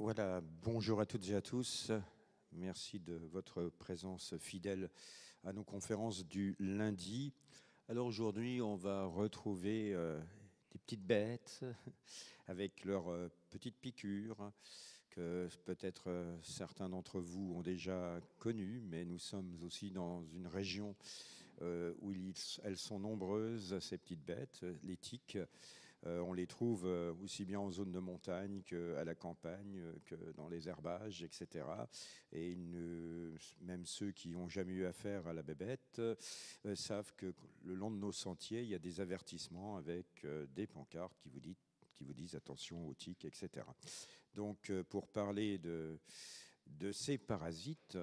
Voilà, bonjour à toutes et à tous. Merci de votre présence fidèle à nos conférences du lundi. Alors aujourd'hui, on va retrouver des petites bêtes avec leurs petites piqûres que peut-être certains d'entre vous ont déjà connues, mais nous sommes aussi dans une région où elles sont nombreuses, ces petites bêtes, les tiques. On les trouve aussi bien en zone de montagne qu'à la campagne, que dans les herbages, etc. Et même ceux qui n'ont jamais eu affaire à la bébête savent que le long de nos sentiers, il y a des avertissements avec des pancartes qui vous disent attention aux tiques, etc. Donc, pour parler de ces parasites,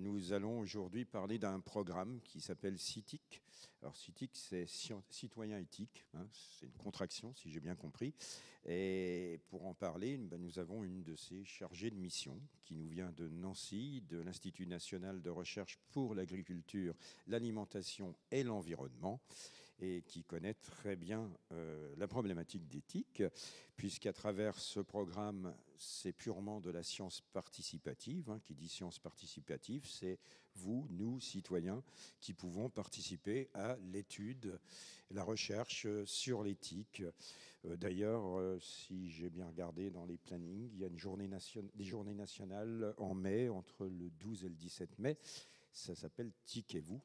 nous allons aujourd'hui parler d'un programme qui s'appelle CITIC. Alors CITIC, c'est Citoyen Éthique, hein, c'est une contraction si j'ai bien compris. Et pour en parler, nous avons une de ces chargées de mission qui nous vient de Nancy, de l'Institut national de recherche pour l'agriculture, l'alimentation et l'environnement, et qui connaît très bien la problématique d'éthique, puisqu'à travers ce programme, c'est purement de la science participative. Hein, qui dit science participative, c'est vous, nous, citoyens, qui pouvons participer à l'étude, la recherche sur l'éthique. D'ailleurs, si j'ai bien regardé dans les plannings, il y a des journées nationales en mai, entre le 12 et le 17 mai. Ça s'appelle TIC et vous.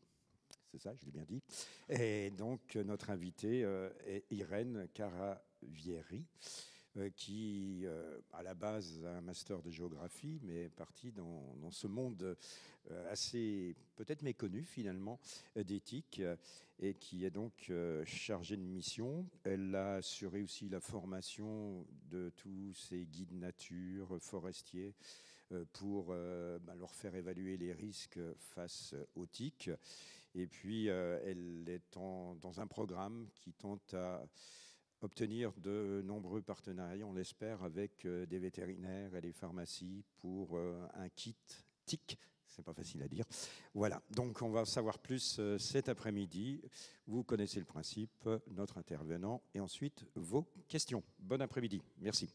C'est ça, je l'ai bien dit. Et donc, notre invitée est Irène Caravieri, qui, à la base, a un master de géographie, mais est partie dans ce monde assez, peut-être méconnu, finalement, d'éthique, et qui est donc chargée de mission. Elle a assuré aussi la formation de tous ces guides nature, forestiers, pour leur faire évaluer les risques face aux tiques. Et puis, elle est dans un programme qui tente à obtenir de nombreux partenariats, on l'espère, avec des vétérinaires et des pharmacies pour un kit TIC. C'est pas facile à dire. Voilà, donc on va en savoir plus cet après-midi. Vous connaissez le principe, notre intervenant, et ensuite vos questions. Bon après-midi, merci.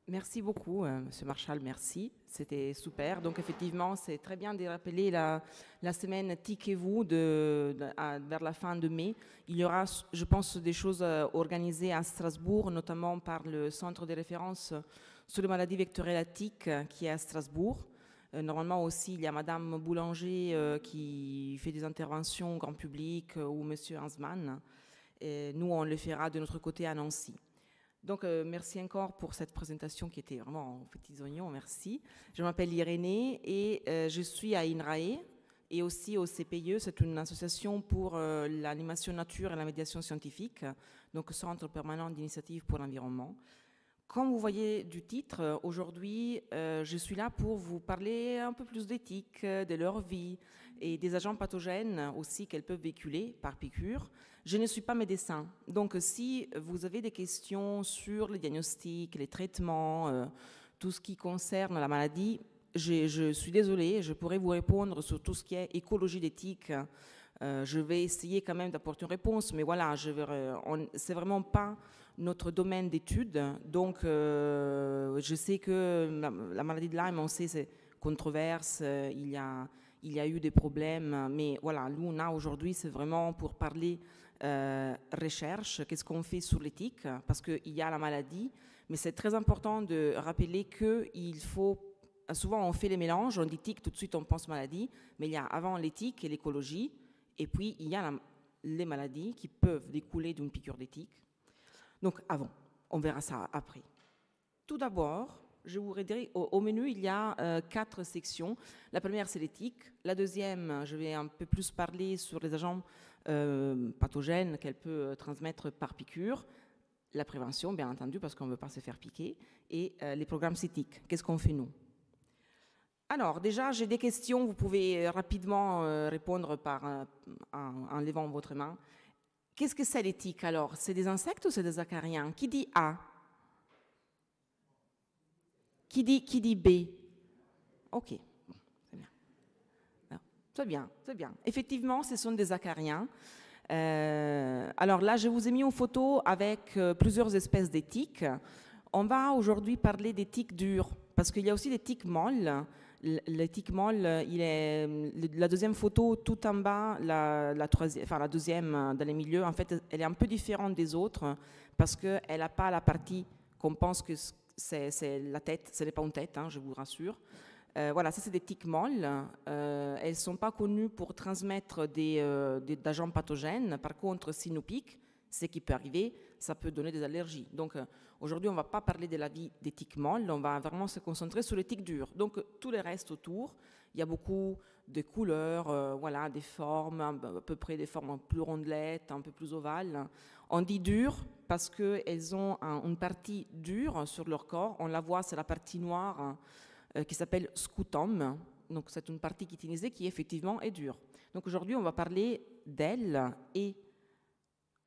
Merci beaucoup, Monsieur Marchal, merci. C'était super. Donc effectivement, c'est très bien de rappeler la semaine TIC et vous vers la fin de mai. Il y aura, je pense, des choses organisées à Strasbourg, notamment par le centre de référence sur les maladies vectorielles à TIC qui est à Strasbourg. Normalement aussi, il y a Madame Boulanger qui fait des interventions grand public ou Monsieur Hansmann. Et nous, on le fera de notre côté à Nancy. Donc, merci encore pour cette présentation qui était vraiment en petits oignons, merci. Je m'appelle Irénée et je suis à INRAE et aussi au CPIE, c'est une association pour l'animation nature et la médiation scientifique, donc Centre permanent d'initiative pour l'environnement. Comme vous voyez du titre, aujourd'hui, je suis là pour vous parler un peu plus d'éthique, de leur vie et des agents pathogènes aussi qu'elles peuvent véhiculer par piqûre. Je ne suis pas médecin, donc si vous avez des questions sur les diagnostics, les traitements, tout ce qui concerne la maladie, je suis désolée, je pourrais vous répondre sur tout ce qui est écologie d'éthique. Je vais essayer quand même d'apporter une réponse, mais voilà, c'est vraiment pas notre domaine d'étude. Donc, je sais que la maladie de Lyme, on sait, c'est controverse, il y a eu des problèmes, mais voilà, nous, on a aujourd'hui, c'est vraiment pour parler recherche, qu'est-ce qu'on fait sur l'éthique, parce qu'il y a la maladie, mais c'est très important de rappeler qu'il faut. Souvent, on fait les mélanges, on dit tique, tout de suite, on pense maladie, mais il y a avant l'éthique et l'écologie. Et puis, il y a les maladies qui peuvent découler d'une piqûre d'éthique. Donc, avant, on verra ça après. Tout d'abord, je voudrais dire, au menu, il y a 4 sections. La première, c'est l'éthique. La deuxième, je vais un peu plus parler sur les agents pathogènes qu'elle peut transmettre par piqûre. La prévention, bien entendu, parce qu'on ne veut pas se faire piquer. Et les programmes CITIC. Qu'est-ce qu'on fait, nous ? Alors, déjà, j'ai des questions. Vous pouvez rapidement répondre en levant votre main. Qu'est-ce que c'est l'éthique, alors? C'est des insectes ou c'est des acariens? Qui dit A? Qui dit B? OK, bon, c'est bien. C'est bien, c'est bien. Effectivement, ce sont des acariens. Alors là, je vous ai mis une photo avec plusieurs espèces de tiques. On va aujourd'hui parler des tiques dures, parce qu'il y a aussi des tiques molles. Les tiques molles, la deuxième photo tout en bas, la deuxième dans les milieux, en fait, elle est un peu différente des autres, parce qu'elle n'a pas la partie qu'on pense que c'est la tête, ce n'est pas une tête, hein, je vous rassure. Voilà, ça c'est des tiques molles. Elles ne sont pas connues pour transmettre des agents pathogènes. Par contre, si nous piquent, ce qui peut arriver, ça peut donner des allergies. Donc aujourd'hui, on ne va pas parler de la vie des tiques molles, on va vraiment se concentrer sur les tiques dures. Donc tout le reste autour, il y a beaucoup de couleurs, voilà, des formes, à peu près des formes plus rondelettes, un peu plus ovales. On dit dures parce qu'elles ont une partie dure sur leur corps. On la voit, c'est la partie noire, qui s'appelle scutum. Donc c'est une partie chitinisée qui effectivement est dure. Donc aujourd'hui on va parler d'elle, et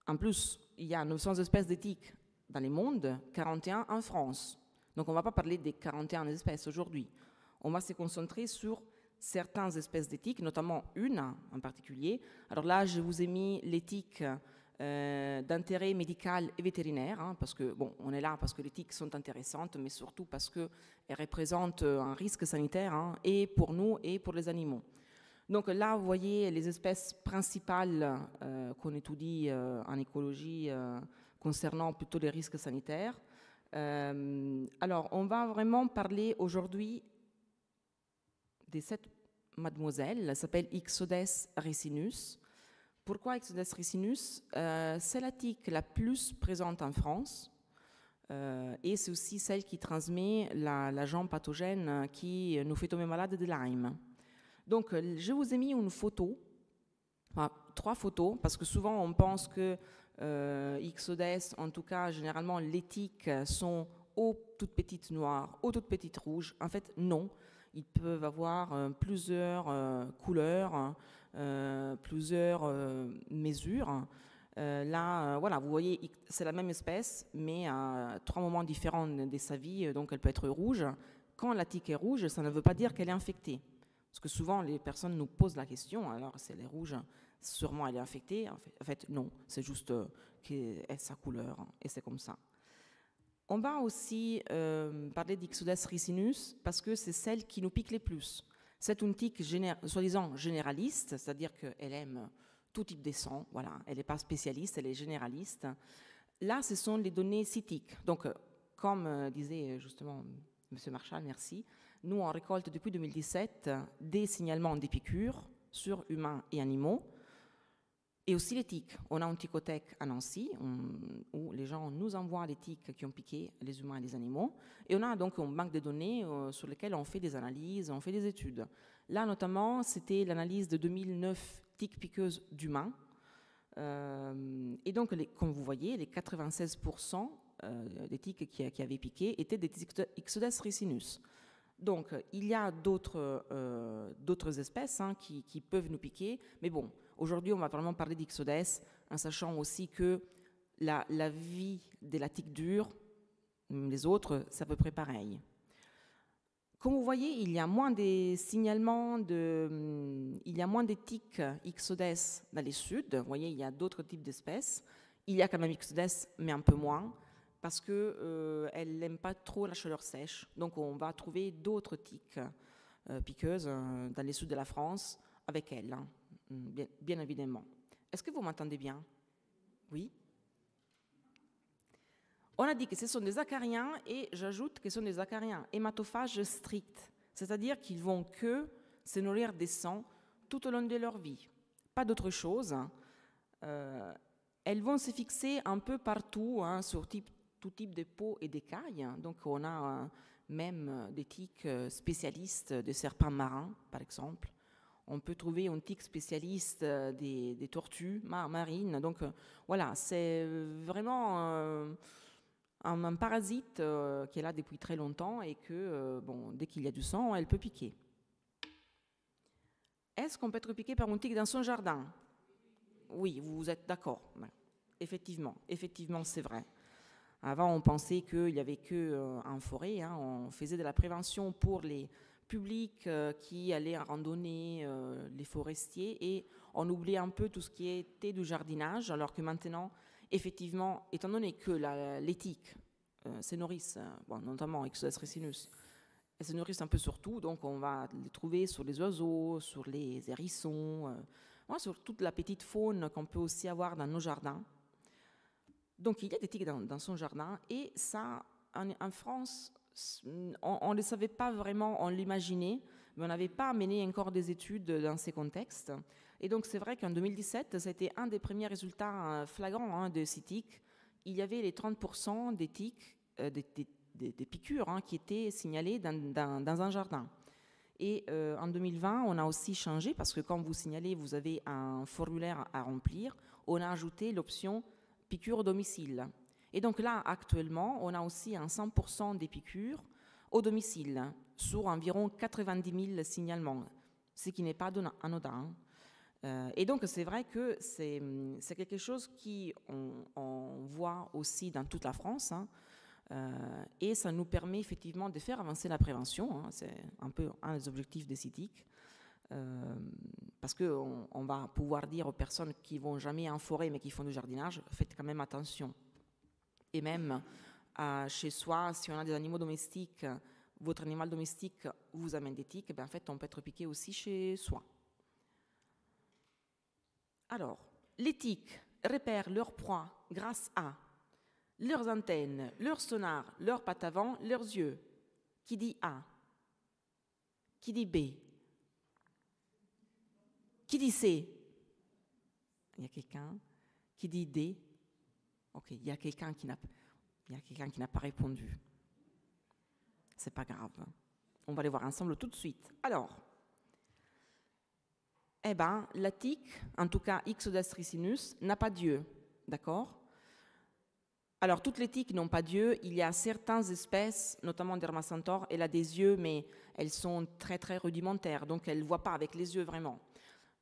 en plus il y a 900 espèces de tiques dans le monde, 41 en France. Donc on ne va pas parler des 41 espèces aujourd'hui. On va se concentrer sur certaines espèces de tiques, notamment une en particulier. Alors là je vous ai mis les tiques d'intérêt médical et vétérinaire, hein, parce que, bon, on est là parce que les tiques sont intéressantes, mais surtout parce qu'elles représentent un risque sanitaire, hein, et pour nous et pour les animaux. Donc là, vous voyez les espèces principales qu'on étudie en écologie concernant plutôt les risques sanitaires. Alors, on va vraiment parler aujourd'hui de cette mademoiselle, elle s'appelle Ixodes ricinus. Pourquoi Ixodes ricinus? C'est la tique la plus présente en France, et c'est aussi celle qui transmet l'agent pathogène qui nous fait tomber malade de Lyme. Donc, je vous ai mis une photo, enfin, 3 photos, parce que souvent on pense que Ixodes, en tout cas généralement les tiques sont ou toutes petites noires ou toutes petites rouges. En fait, non. Ils peuvent avoir plusieurs couleurs, plusieurs mesures. Là, voilà, vous voyez, c'est la même espèce, mais à 3 moments différents de sa vie, donc elle peut être rouge. Quand la tique est rouge, ça ne veut pas dire qu'elle est infectée. Parce que souvent, les personnes nous posent la question, alors si elle est rouge, sûrement elle est infectée. En fait non, c'est juste qu'elle a sa couleur, et c'est comme ça. On va aussi parler d'Ixodes ricinus parce que c'est celle qui nous pique les plus. C'est une tique soi-disant généraliste, c'est-à-dire qu'elle aime tout type de sang. Voilà, elle n'est pas spécialiste, elle est généraliste. Là, ce sont les données cytiques. Donc, comme disait justement M. Marchal, merci, nous on récolte depuis 2017 des signalements des piqûres sur humains et animaux. Et aussi les tiques. On a une ticothèque à Nancy où les gens nous envoient les tiques qui ont piqué les humains et les animaux. Et on a donc une banque de données sur laquelle on fait des analyses, on fait des études. Là, notamment, c'était l'analyse de 2009 tiques piqueuses d'humains. Et donc, comme vous voyez, les 96% des tiques qui avaient piqué étaient des Ixodes ricinus. Donc, il y a d'autres espèces qui peuvent nous piquer, mais bon, aujourd'hui, on va vraiment parler d'Ixodes, en sachant aussi que la vie de la tique dure, les autres, c'est à peu près pareil. Comme vous voyez, il y a moins de signalements, il y a moins de tiques Ixodes dans les suds. Vous voyez, il y a d'autres types d'espèces. Il y a quand même Ixodes, mais un peu moins, parce qu'elle n'aime pas trop la chaleur sèche. Donc, on va trouver d'autres tiques piqueuses dans les suds de la France avec elle, hein. Bien évidemment. Est-ce que vous m'entendez bien? Oui. On a dit que ce sont des acariens, et j'ajoute que ce sont des acariens hématophages stricts, c'est-à-dire qu'ils vont que se nourrir des sangs tout au long de leur vie. Pas d'autre chose. Elles vont se fixer un peu partout, hein, sur tout type de peau et d'écailles. Donc on a même des tiques spécialistes des serpents marins, par exemple. On peut trouver une tique spécialiste des tortues marines. Donc voilà, c'est vraiment un parasite qui est là depuis très longtemps et que, bon, dès qu'il y a du sang, elle peut piquer. Est-ce qu'on peut être piqué par une tique dans son jardin? Oui, vous êtes d'accord. Effectivement, c'est vrai. Avant, on pensait qu'il n'y avait qu'en forêt. Hein, on faisait de la prévention pour les public qui allait en randonnée, les forestiers, et on oubliait un peu tout ce qui était du jardinage, alors que maintenant, effectivement, étant donné que les tiques se nourrissent, bon, notamment Ixodes ricinus, elles se nourrissent un peu sur tout, donc on va les trouver sur les oiseaux, sur les hérissons, sur toute la petite faune qu'on peut aussi avoir dans nos jardins. Donc il y a des tiques dans son jardin, et ça, en France, on ne le savait pas vraiment, on l'imaginait, mais on n'avait pas mené encore des études dans ces contextes. Et donc c'est vrai qu'en 2017, c'était un des premiers résultats flagrants de ces tiques. Il y avait les 30% des tiques, des piqûres qui étaient signalées dans un jardin. Et en 2020, on a aussi changé, parce que quand vous signalez, vous avez un formulaire à remplir, on a ajouté l'option piqûre au domicile. Et donc là, actuellement, on a aussi un 100% des piqûres au domicile, sur environ 90 000 signalements, ce qui n'est pas anodin. Et donc, c'est vrai que c'est quelque chose qu'on voit aussi dans toute la France, et ça nous permet effectivement de faire avancer la prévention. C'est un peu un des objectifs des CITIC, parce qu'on va pouvoir dire aux personnes qui ne vont jamais en forêt mais qui font du jardinage, faites quand même attention. Et même chez soi, si on a des animaux domestiques, votre animal domestique vous amène des tiques, en fait, on peut être piqué aussi chez soi. Alors, les tiques repèrent leur proie grâce à leurs antennes, leur sonar, leurs pattes avant, leurs yeux. Qui dit A? Qui dit B? Qui dit C? Il y a quelqu'un qui dit D? Ok, il y a quelqu'un qui n'a pas répondu. C'est pas grave. On va les voir ensemble tout de suite. Alors, la tique, en tout cas Ixodes ricinus, n'a pas d'yeux, d'accord? Alors, toutes les tiques n'ont pas d'yeux. Il y a certaines espèces, notamment Dermacentor, elle a des yeux, mais elles sont très, très rudimentaires, donc elle ne voit pas avec les yeux vraiment.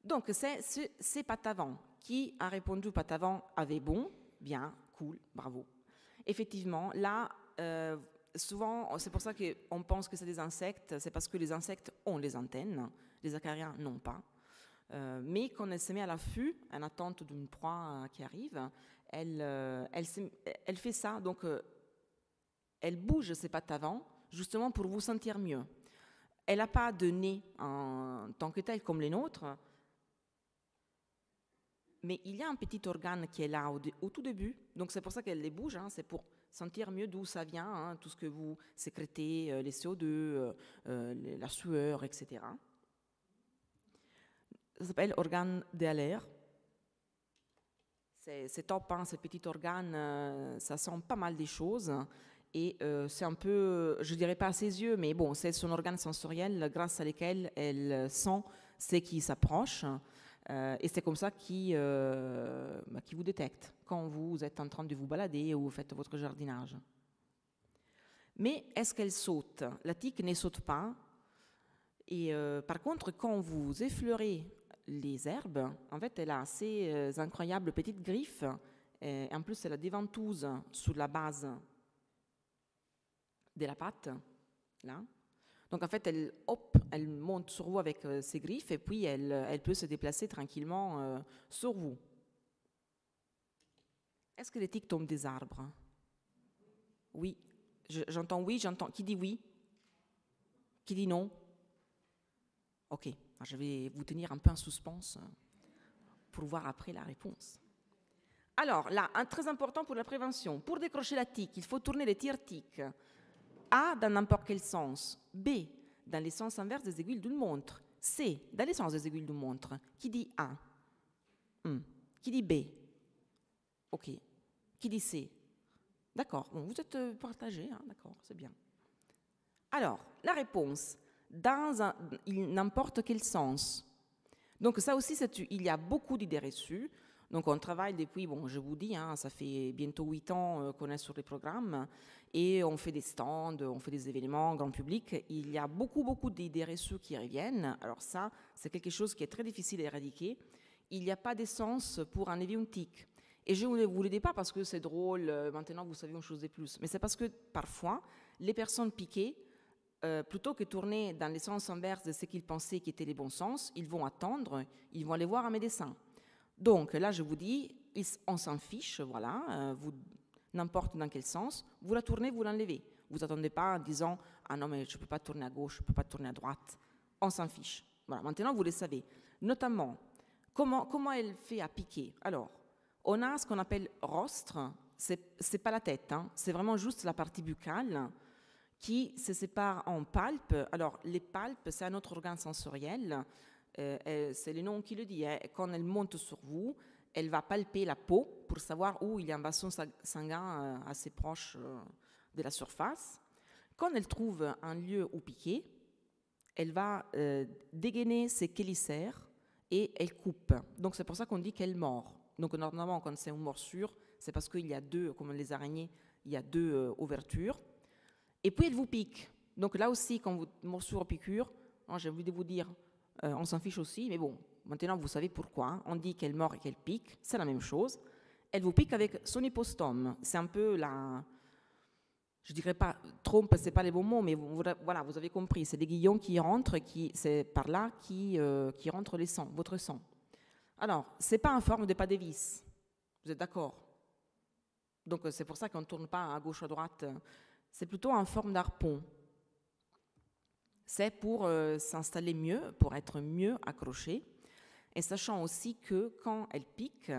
Donc, c'est pattes avant. Qui a répondu pattes avant avait bon, bien, cool, bravo. Effectivement, là, souvent, c'est pour ça qu'on pense que c'est des insectes, c'est parce que les insectes ont les antennes, les acariens n'ont pas. Mais quand elle se met à l'affût, en attente d'une proie qui arrive, elle fait ça, donc elle bouge ses pattes avant, justement pour vous sentir mieux. Elle n'a pas de nez en tant que tel comme les nôtres, mais il y a un petit organe qui est là au tout début, donc c'est pour ça qu'elle les bouge, c'est pour sentir mieux d'où ça vient, tout ce que vous sécrétez, les CO2, la sueur, etc. Ça s'appelle organe d'Haller. C'est top, ce petit organe, ça sent pas mal des choses. Et c'est un peu, je dirais pas à ses yeux, mais bon, c'est son organe sensoriel grâce à lequel elle sent ce qui s'approche. Et c'est comme ça qu'il vous détecte quand vous êtes en train de vous balader ou vous faites votre jardinage. Mais est-ce qu'elle saute? La tique ne saute pas. Et par contre, quand vous effleurez les herbes, en fait, elle a ces incroyables petites griffes. Et en plus, elle a des ventouses sur la base de la patte, là. Donc, en fait, elle monte sur vous avec ses griffes et puis elle peut se déplacer tranquillement sur vous. Est-ce que les tiques tombent des arbres? Oui. J'entends oui, j'entends. Qui dit oui? Qui dit non? Ok. Je vais vous tenir un peu en suspense pour voir après la réponse. Alors, là, très important pour la prévention. Pour décrocher la tique, il faut tourner les tire-tiques. A, dans n'importe quel sens. B, dans les sens inverses des aiguilles d'une montre. C, dans les sens des aiguilles d'une montre. Qui dit A? Qui dit B? Ok. Qui dit C? D'accord. Bon, vous êtes partagés, d'accord, c'est bien. Alors, la réponse. Dans n'importe quel sens. Donc ça aussi, il y a beaucoup d'idées reçues. Donc on travaille depuis, bon, je vous dis, ça fait bientôt 8 ans qu'on est sur les programmes et on fait des stands, on fait des événements grand public. Il y a beaucoup d'idées reçues qui reviennent. Alors ça, c'est quelque chose qui est très difficile à éradiquer. Il n'y a pas d'essence pour enlever une tique. Et je ne vous le dis pas parce que c'est drôle, maintenant vous savez une chose de plus, mais c'est parce que parfois, les personnes piquées plutôt que tourner dans le sens inverse de ce qu'ils pensaient qui était les bons sens, ils vont attendre, ils vont aller voir un médecin. Donc là, je vous dis, on s'en fiche, voilà, n'importe dans quel sens, vous la tournez, vous l'enlevez. Vous n'attendez pas en disant « Ah non, mais je ne peux pas tourner à gauche, je ne peux pas tourner à droite ». On s'en fiche. Voilà, maintenant, vous le savez. Notamment, comment elle fait à piquer. Alors, on a ce qu'on appelle rostre, ce n'est pas la tête, hein, c'est vraiment juste la partie buccale qui se sépare en palpes. Alors, les palpes, c'est un autre organe sensoriel, c'est le nom qui le dit. Hein. Quand elle monte sur vous, elle va palper la peau pour savoir où il y a un bassin sanguin assez proche de la surface. Quand elle trouve un lieu où piquer, elle va dégainer ses chélicères et elle coupe. Donc c'est pour ça qu'on dit qu'elle mord. Donc normalement, quand c'est une morsure, c'est parce qu'il y a deux, comme les araignées, il y a deux ouvertures. Et puis elle vous pique. Donc là aussi, quand vous morsure ou piqûre, j'ai envie de vous dire, on s'en fiche aussi, mais bon, maintenant vous savez pourquoi. Hein. On dit qu'elle mord et qu'elle pique, c'est la même chose. Elle vous pique avec son hypostome. C'est un peu la... Je ne dirais pas trompe, ce n'est pas les bons mots, mais voilà, vous avez compris. C'est des guillons qui rentrent, c'est par là qui rentrent les sangs, votre sang. Alors, ce n'est pas en forme de pas de vis. Vous êtes d'accord? Donc, c'est pour ça qu'on ne tourne pas à gauche ou à droite. C'est plutôt en forme d'harpon. C'est pour s'installer mieux, pour être mieux accroché. Et sachant aussi que quand elle pique,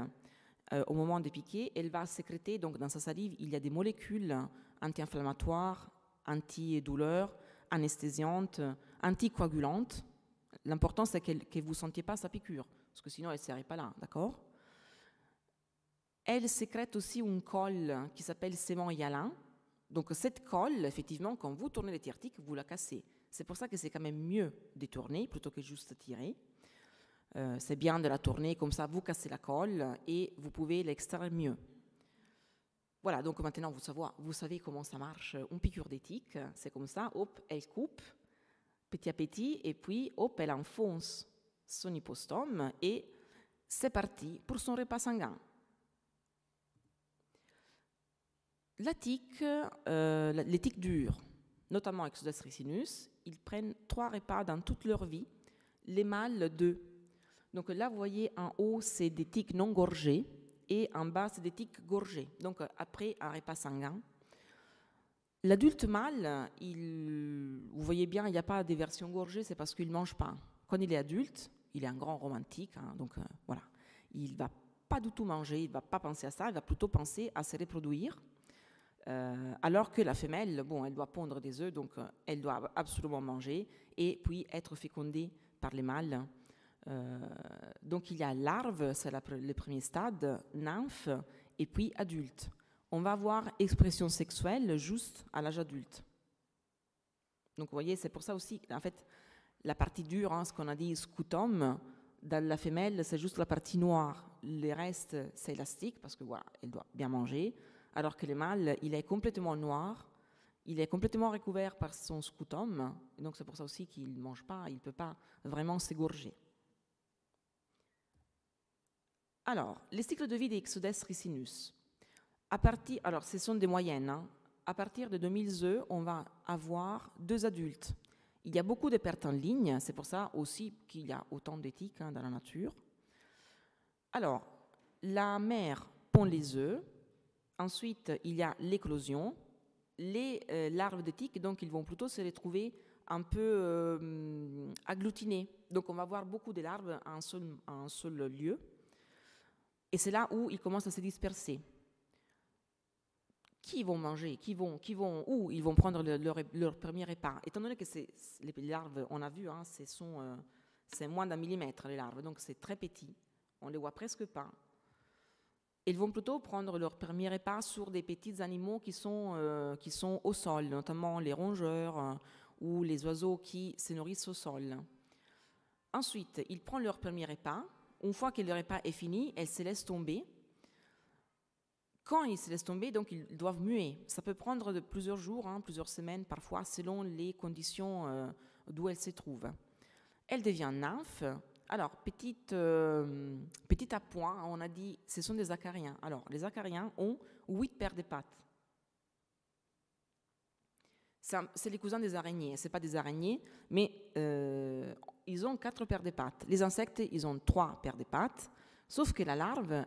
au moment de piquer, elle va sécréter, donc dans sa salive, il y a des molécules anti-inflammatoires, anti-douleurs, anesthésiantes, anticoagulantes. L'important, c'est que vous ne sentiez pas sa piqûre, parce que sinon, elle ne serait pas là, d'accord? Elle sécrète aussi une colle qui s'appelle sément hyalin. Donc, cette colle, effectivement, quand vous tournez les tiers-tiques, vous la cassez. C'est pour ça que c'est quand même mieux de tourner plutôt que juste tirer. C'est bien de la tourner, comme ça, vous cassez la colle et vous pouvez l'extraire mieux. Voilà, donc maintenant, vous savez comment ça marche. Une piqûre de tique, c'est comme ça, hop, elle coupe, petit à petit, et puis, hop, elle enfonce son hypostome, et c'est parti pour son repas sanguin. La tique, les tiques dures, notamment Exodus ricinus, ils prennent 3 repas dans toute leur vie, les mâles 2. Donc là, vous voyez, en haut, c'est des tiques non gorgées, et en bas, c'est des tiques gorgées. Donc, après un repas sanguin. L'adulte mâle, vous voyez bien, il n'y a pas de version gorgée, c'est parce qu'il ne mange pas. Quand il est adulte, il est un grand romantique, hein, donc voilà. Il ne va pas du tout manger, il ne va pas penser à ça, il va plutôt penser à se reproduire. Alors que la femelle, bon, elle doit pondre des œufs, donc elle doit absolument manger et puis être fécondée par les mâles. Donc il y a larve, c'est le premier stade, nymphe, et puis adulte. On va avoir expression sexuelle juste à l'âge adulte. Donc vous voyez, c'est pour ça aussi, en fait, la partie dure, hein, ce qu'on a dit scutum, dans la femelle, c'est juste la partie noire. Le reste, c'est élastique, parce que voilà, elle doit bien manger, alors que le mâle, il est complètement noir, il est complètement recouvert par son scutum, et donc c'est pour ça aussi qu'il ne mange pas, il ne peut pas vraiment s'égorger. Alors, les cycles de vie des Exodus ricinus. Alors, ce sont des moyennes. Hein. À partir de 2000 œufs, on va avoir 2 adultes. Il y a beaucoup de pertes en ligne, c'est pour ça aussi qu'il y a autant de tiques dans la nature. Alors, la mère pond les œufs. Ensuite, il y a l'éclosion. Les larves de tiques, donc, ils vont plutôt se retrouver un peu agglutinées. Donc, on va avoir beaucoup de larves à un seul lieu. Et c'est là où ils commencent à se disperser. Qui vont manger? Où ils vont prendre leur premier repas? Étant donné que les larves, on a vu, hein, c'est moins d'1 millimètre les larves, donc c'est très petit. On ne les voit presque pas. Ils vont plutôt prendre leur premier repas sur des petits animaux qui sont au sol, notamment les rongeurs ou les oiseaux qui se nourrissent au sol. Ensuite, ils prennent leur premier repas. Une fois que le repas est fini, elles se laissent tomber. Quand ils se laissent tomber, donc ils doivent muer. Ça peut prendre plusieurs jours, hein, plusieurs semaines, parfois, selon les conditions d'où elles se trouvent. Elle devient nymphe. Alors, petit appoint, on a dit, ce sont des acariens. Alors, les acariens ont 8 paires de pattes. C'est les cousins des araignées. Ce n'est pas des araignées, mais ils ont 4 paires de pattes. Les insectes, ils ont 3 paires de pattes, sauf que la larve,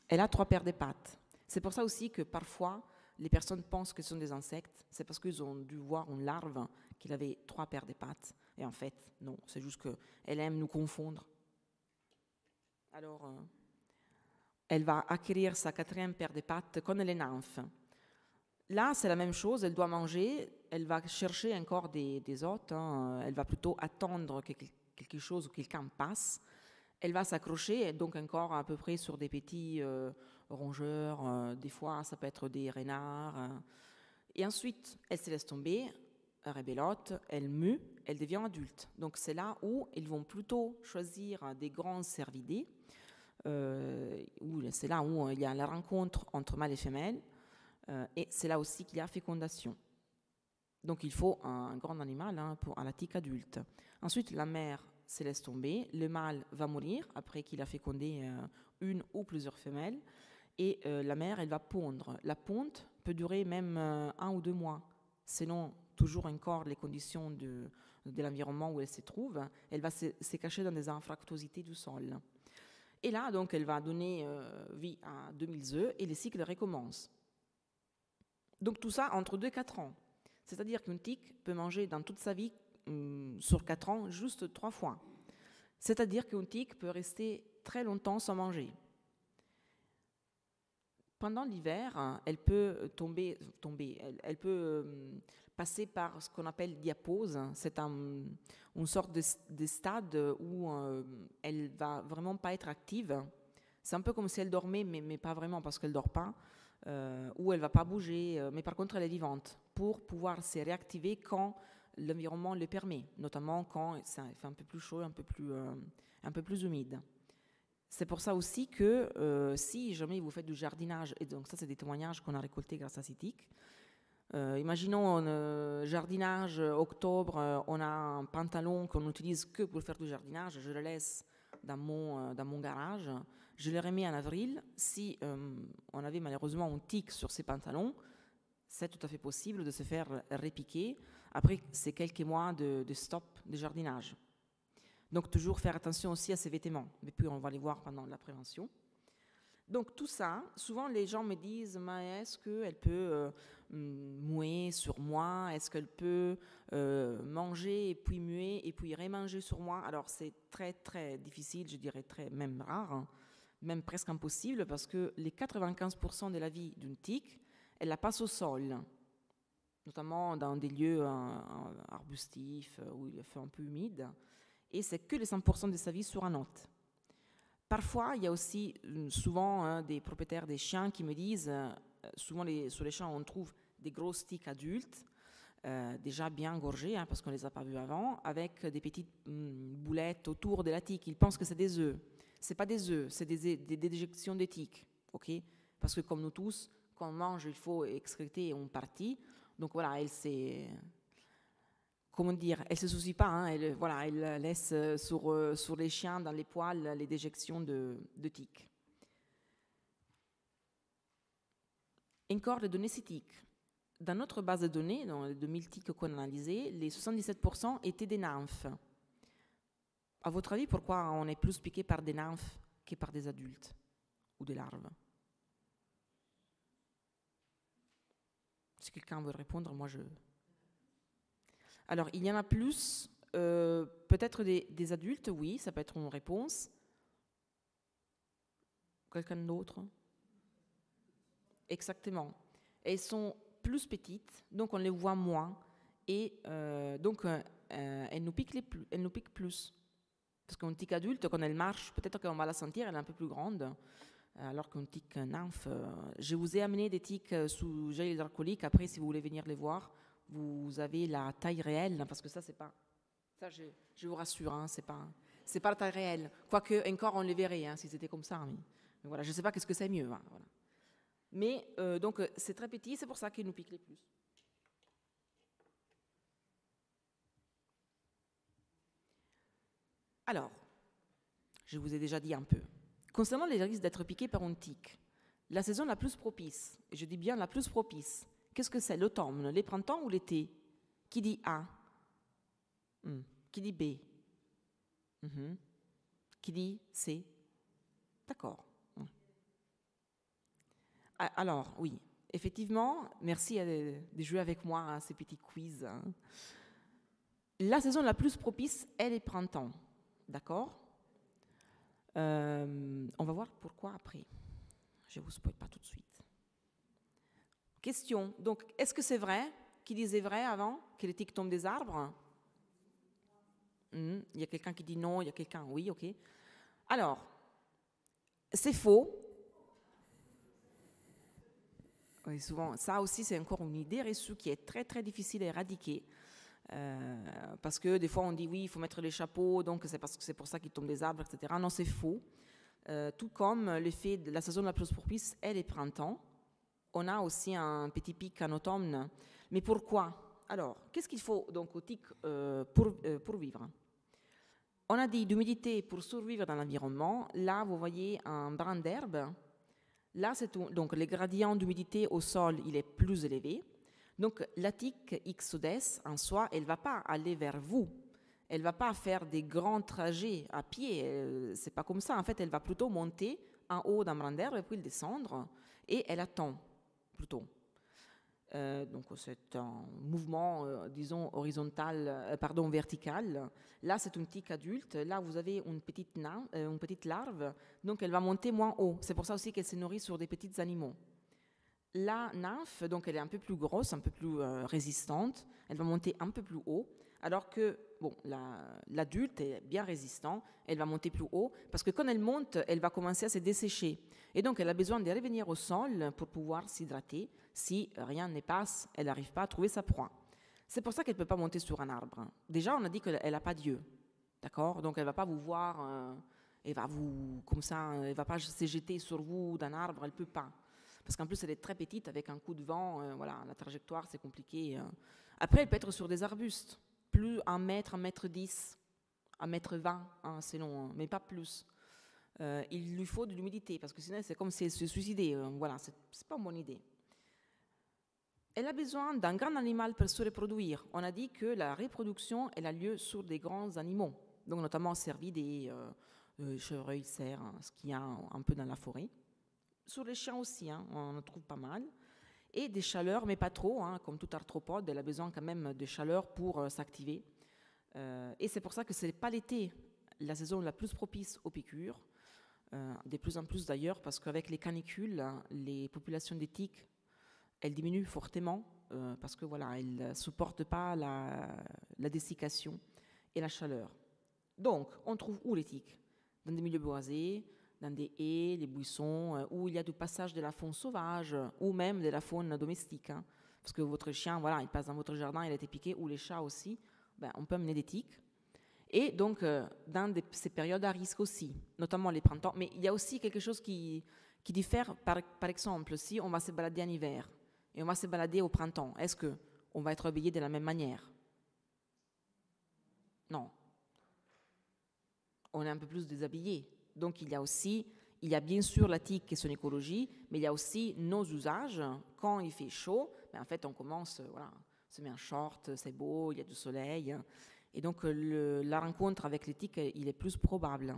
elle a 3 paires de pattes. C'est pour ça aussi que parfois, les personnes pensent que ce sont des insectes. C'est parce qu'ils ont dû voir une larve qui avait 3 paires de pattes. Et en fait, non, c'est juste qu'elle aime nous confondre. Alors, elle va acquérir sa 4e paire de pattes quand elle est nymphe. Là, c'est la même chose, elle doit manger, elle va chercher encore des hôtes, hein. Elle va plutôt attendre que quelque chose ou quelqu'un passe. Elle va s'accrocher, donc encore à peu près sur des petits rongeurs, des fois ça peut être des renards. Et ensuite, elle se laisse tomber, elle rébellote, elle mue, elle devient adulte. Donc c'est là où ils vont plutôt choisir des grands cervidés, c'est là où il y a la rencontre entre mâle et femelle. Et c'est là aussi qu'il y a fécondation. Donc il faut un grand animal à la tique adulte. Ensuite, la mère se laisse tomber, le mâle va mourir après qu'il a fécondé une ou plusieurs femelles, et la mère, elle va pondre. La ponte peut durer même 1 ou 2 mois, selon toujours encore les conditions de l'environnement où elle se trouve. Elle va se cacher dans des anfractuosités du sol. Et là, donc, elle va donner vie à 2000 œufs et le cycle recommence. Donc tout ça entre 2 et 4 ans. C'est-à-dire qu'une tique peut manger dans toute sa vie, sur 4 ans, juste 3 fois. C'est-à-dire qu'une tique peut rester très longtemps sans manger. Pendant l'hiver, elle peut elle peut passer par ce qu'on appelle diapause. C'est une sorte de stade où elle va vraiment pas être active. C'est un peu comme si elle dormait, mais pas vraiment parce qu'elle dort pas. Où elle ne va pas bouger, mais par contre elle est vivante, pour pouvoir se réactiver quand l'environnement le permet, notamment quand ça fait un peu plus chaud, un peu plus humide. C'est pour ça aussi que si jamais vous faites du jardinage, et donc ça c'est des témoignages qu'on a récoltés grâce à CITIC, imaginons jardinage, octobre, on a un pantalon qu'on n'utilise que pour faire du jardinage, je le laisse dans mon garage, je les remets en avril. Si on avait malheureusement un tic sur ces pantalons, c'est tout à fait possible de se faire repiquer après ces quelques mois de stop de jardinage. Donc toujours faire attention aussi à ces vêtements, mais puis on va les voir pendant la prévention. Donc tout ça, souvent les gens me disent, mais est-ce qu'elle peut muer sur moi? Est-ce qu'elle peut manger et puis muer et puis remanger sur moi? Alors c'est très très difficile, je dirais même rare, hein, même presque impossible, parce que les 95% de la vie d'une tique, elle la passe au sol, notamment dans des lieux arbustifs où il fait un peu humide, et c'est que les 5% de sa vie sur un hôte. Parfois, il y a aussi souvent des propriétaires des chiens qui me disent, souvent sur les chiens on trouve des grosses tiques adultes, déjà bien gorgées, parce qu'on ne les a pas vues avant, avec des petites boulettes autour de la tique. Ils pensent que c'est des œufs. Ce n'est pas des œufs, c'est des déjections de tiques. Okay, parce que comme nous tous, quand on mange, il faut excréter une partie. Donc voilà, elle s'est... Comment dire, elle ne se soucie pas, hein, elle laisse sur les chiens, dans les poils, les déjections de tiques. Encore les données CITIC. Dans notre base de données, dans les 2000 tiques qu'on a analysées, les 77% étaient des nymphes. À votre avis, pourquoi on est plus piqué par des nymphes que par des adultes ou des larves? Si quelqu'un veut répondre, moi je... Alors, il y en a plus, peut-être des adultes, oui, ça peut être une réponse. Quelqu'un d'autre? Exactement. Elles sont plus petites, donc on les voit moins, et donc elles nous piquent plus. Parce qu'une tique adulte, quand elle marche, peut-être qu'on va la sentir, elle est un peu plus grande, alors qu'une tique nymphe... je vous ai amené des tiques sous gel hydroalcoolique, après, si vous voulez venir les voir, vous avez la taille réelle, parce que ça, c'est pas... Ça, je vous rassure, hein, c'est pas la taille réelle. Quoique, encore, on les verrait, hein, si c'était comme ça. Mais voilà, je ne sais pas qu'est-ce que c'est mieux. Hein, voilà. Mais, donc, c'est très petit, c'est pour ça qu'ils nous piquent les plus. Alors, je vous ai déjà dit un peu. Concernant les risques d'être piqué par une tique, la saison la plus propice, et je dis bien la plus propice, Qu'est-ce que c'est l'automne, les printemps ou l'été? Qui dit A? Qui dit B? Qui dit C? D'accord. Alors, oui, effectivement, merci de jouer avec moi à ces petits quiz. Hein. La saison la plus propice est le printemps. D'accord? On va voir pourquoi après. Je ne vous spoil pas tout de suite. Question. Donc, est-ce que c'est vrai? Qui disait vrai avant? Que les tiques tombent des arbres? Il y a quelqu'un qui dit non, il y a quelqu'un... Oui, ok. Alors, c'est faux. Oui, souvent, ça aussi, c'est encore une idée reçue qui est très, très difficile à éradiquer. Parce que des fois, on dit oui, il faut mettre les chapeaux, donc c'est parce que c'est pour ça qu'ils tombent des arbres, etc. Non, c'est faux. Tout comme l'effet de la saison la plus propice est les printemps. On a aussi un petit pic en automne. Mais pourquoi? Alors, qu'est-ce qu'il faut donc aux tiques pour vivre? On a dit d'humidité pour survivre dans l'environnement. Là, vous voyez un brin d'herbe. Là, c'est tout. Donc, le gradient d'humidité au sol, il est plus élevé. Donc, la tique Ixodes, en soi, elle ne va pas aller vers vous. Elle ne va pas faire des grands trajets à pied. C'est pas comme ça. En fait, elle va plutôt monter en haut d'un brin d'herbe et puis descendre. Et elle attend, plutôt. Donc, c'est un mouvement, disons, vertical. Là, c'est une tique adulte. Là, vous avez une petite larve. Donc, elle va monter moins haut. C'est pour ça aussi qu'elle se nourrit sur des petits animaux. La nymphe, donc, elle est un peu plus grosse, un peu plus résistante. Elle va monter un peu plus haut. Alors que, bon, l'adulte est bien résistant. Elle va monter plus haut. Parce que quand elle monte, elle va commencer à se dessécher. Et donc, elle a besoin de revenir au sol pour pouvoir s'hydrater. Si rien ne passe, elle n'arrive pas à trouver sa proie. C'est pour ça qu'elle ne peut pas monter sur un arbre. Déjà, on a dit qu'elle n'a pas d'yeux. D'accord? Donc, elle ne va pas vous voir, elle va vous, comme ça, elle ne va pas se jeter sur vous d'un arbre, elle ne peut pas. Parce qu'en plus, elle est très petite, avec un coup de vent, voilà, la trajectoire, c'est compliqué. Après, elle peut être sur des arbustes. Plus 1 mètre, 1 mètre 10, 1 mètre 20, hein, c'est long, mais pas plus. Il lui faut de l'humidité, parce que sinon, c'est comme si elle se suicidait. Voilà, c'est pas une bonne idée. Elle a besoin d'un grand animal pour se reproduire. On a dit que la reproduction, elle a lieu sur des grands animaux, donc notamment cervidés, chevreuils, cerfs, hein, ce qu'il y a un peu dans la forêt. Sur les chiens aussi, hein, on en trouve pas mal. Et des chaleurs, mais pas trop, hein, comme tout arthropode, elle a besoin quand même de chaleur pour s'activer. Et c'est pour ça que ce n'est pas l'été la saison la plus propice aux piqûres, de plus en plus d'ailleurs, parce qu'avec les canicules, les populations des tiques, elles diminuent fortement, parce que voilà, elles ne supportent pas la dessiccation et la chaleur. Donc, on trouve où les tiques? Dans des milieux boisés, dans des haies, les buissons, où il y a du passage de la faune sauvage, ou même de la faune domestique. Hein. Parce que votre chien, voilà, il passe dans votre jardin, il a été piqué, ou les chats aussi, ben, on peut amener des tiques. Et donc, dans ces périodes à risque aussi, notamment les printemps. Mais il y a aussi quelque chose qui diffère, par exemple, si on va se balader en hiver, et on va se balader au printemps, est-ce qu'on va être habillé de la même manière? Non. On est un peu plus déshabillé. Donc, il y a bien sûr la tique et son écologie, mais il y a aussi nos usages. Quand il fait chaud, ben en fait, on commence, voilà, on se met un short, c'est beau, il y a du soleil. Et donc, la rencontre avec les tiques, il est plus probable.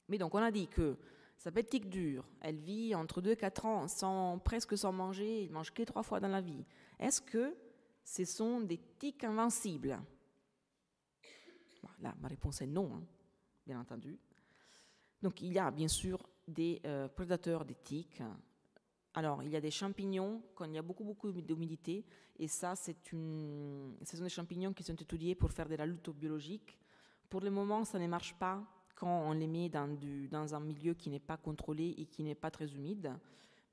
Mais donc, on a dit que sa petite tique dure, elle vit entre 2 et 4 ans presque sans manger, il mange que 3 fois dans la vie. Est-ce que ce sont des tiques invincibles? Là, ma réponse est non, hein, bien entendu. Donc, il y a bien sûr des prédateurs des tiques. Alors, il y a des champignons quand il y a beaucoup d'humidité, et ça, ce sont des champignons qui sont étudiés pour faire de la lutte biologique. Pour le moment, ça ne marche pas quand on les met dans un milieu qui n'est pas contrôlé et qui n'est pas très humide.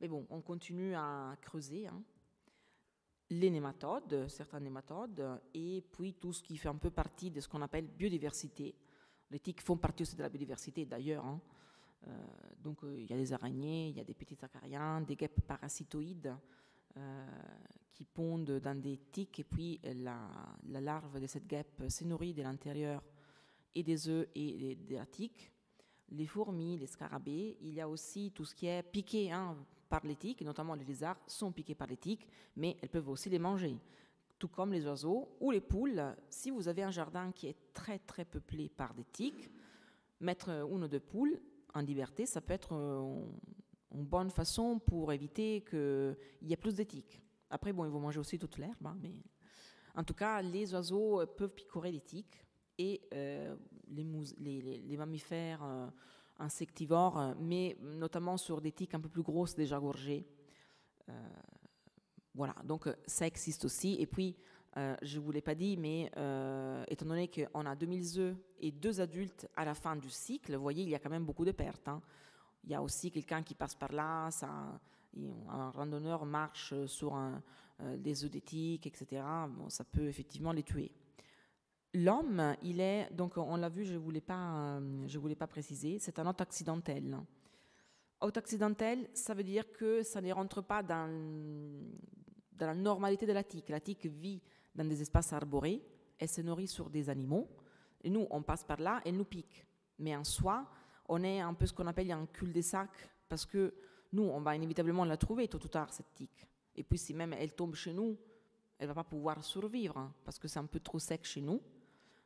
Mais bon, on continue à creuser. Hein. Les nématodes, certains nématodes, et puis tout ce qui fait un peu partie de ce qu'on appelle biodiversité. Les tiques font partie aussi de la biodiversité d'ailleurs. Hein. Donc il y a des araignées, il y a des petits acariens, des guêpes parasitoïdes qui pondent dans des tiques, et puis la larve de cette guêpe se nourrit de l'intérieur et des œufs et de la tique. Les fourmis, les scarabées, il y a aussi tout ce qui est piqué, hein, par les tiques, et notamment les lézards sont piqués par les tiques, mais elles peuvent aussi les manger. Tout comme les oiseaux ou les poules. Si vous avez un jardin qui est très très peuplé par des tiques, mettre une ou deux poules en liberté, ça peut être une bonne façon pour éviter qu'il y ait plus de tiques. Après, bon, ils vont manger aussi toute l'herbe, hein, mais en tout cas, les oiseaux peuvent picorer les tiques et les mammifères insectivores, mais notamment sur des tiques un peu plus grosses, déjà gorgées. Voilà, donc ça existe aussi. Et puis, je ne vous l'ai pas dit, mais étant donné qu'on a 2000 œufs et 2 adultes à la fin du cycle, vous voyez, il y a quand même beaucoup de pertes. Hein. Il y a aussi quelqu'un qui passe par là, un randonneur marche sur des œufs d'éthique, etc. Bon, ça peut effectivement les tuer. L'homme, il est, donc on l'a vu, je ne voulais pas préciser, c'est un hôte accidentel. Hôte accidentel, ça veut dire que ça ne rentre pas dans la normalité de la tique. La tique vit dans des espaces arborés, elle se nourrit sur des animaux, et nous, on passe par là, elle nous pique. Mais en soi, on est un peu ce qu'on appelle un cul-de-sac, parce que nous, on va inévitablement la trouver tôt ou tard, cette tique. Et puis si même elle tombe chez nous, elle ne va pas pouvoir survivre, hein, parce que c'est un peu trop sec chez nous.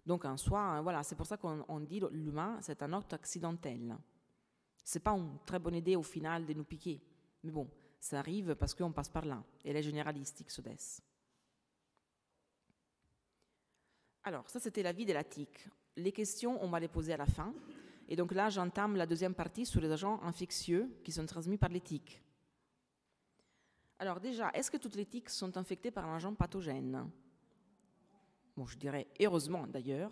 Donc en soi, voilà, c'est pour ça qu'on dit l'humain, c'est un hôte accidentel. Ce n'est pas une très bonne idée au final de nous piquer. Mais bon, ça arrive parce qu'on passe par là. Elle est généraliste, Ixodes. Alors, ça c'était la vie de la tique. Les questions, on va les poser à la fin. Et donc là, j'entame la deuxième partie sur les agents infectieux qui sont transmis par les tiques. Alors déjà, est-ce que toutes les tiques sont infectées par un agent pathogène? Bon, je dirais heureusement d'ailleurs.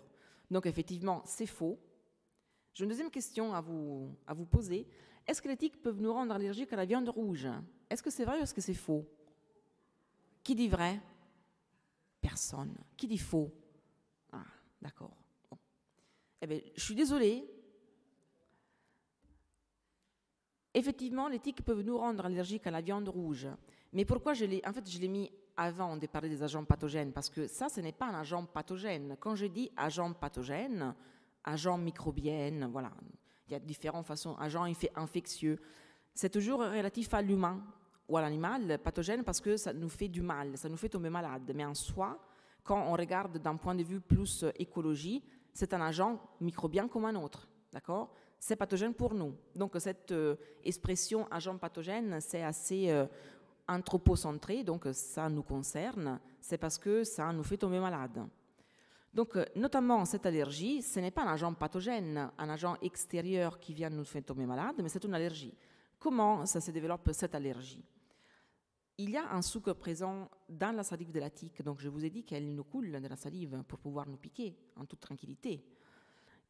Donc effectivement, c'est faux. J'ai une deuxième question à vous poser. Est-ce que les tiques peuvent nous rendre allergiques à la viande rouge? Est-ce que c'est vrai ou est-ce que c'est faux? Qui dit vrai? Personne. Qui dit faux? Ah, d'accord. Bon. Eh bien, je suis désolée. Effectivement, les tiques peuvent nous rendre allergiques à la viande rouge. Mais pourquoi je l'ai mis avant de parler des agents pathogènes? Parce que ça, ce n'est pas un agent pathogène. Quand je dis agent pathogène, agent microbienne, voilà, il y a différentes façons, agent infectieux. C'est toujours relatif à l'humain ou à l'animal, pathogène, parce que ça nous fait du mal, ça nous fait tomber malade. Mais en soi, quand on regarde d'un point de vue plus écologie, c'est un agent microbien comme un autre, d'accord? C'est pathogène pour nous. Donc cette expression agent pathogène, c'est assez anthropocentré, donc ça nous concerne, c'est parce que ça nous fait tomber malade. Donc notamment cette allergie, ce n'est pas un agent pathogène, un agent extérieur qui vient nous faire tomber malade, mais c'est une allergie. Comment ça se développe cette allergie? Il y a un sucre présent dans la salive de la tique, donc je vous ai dit qu'elle nous coule de la salive pour pouvoir nous piquer en toute tranquillité.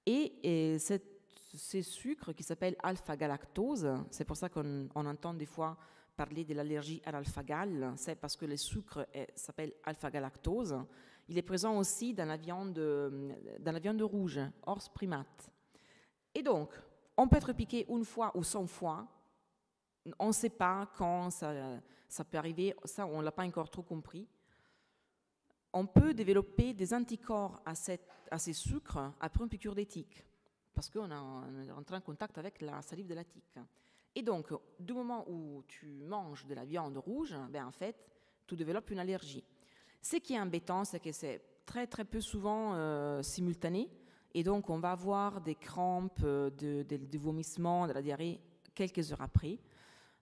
Et ces sucres qui s'appellent alpha-galactose, c'est pour ça qu'on entend des fois parler de l'allergie à l'alpha-gal, c'est parce que le sucre s'appelle alpha-galactose. Il est présent aussi dans la viande rouge, Ors primate. Et donc, on peut être piqué une fois ou 100 fois. On ne sait pas quand ça peut arriver, ça on ne l'a pas encore trop compris. On peut développer des anticorps à ces sucres après une piqûre de tique, parce qu'on est entré en contact avec la salive de la tique. Et donc, du moment où tu manges de la viande rouge, ben en fait, tu développes une allergie. Ce qui est embêtant, c'est que c'est très très peu souvent simultané, et donc on va avoir des crampes, des vomissements, de la diarrhée quelques heures après.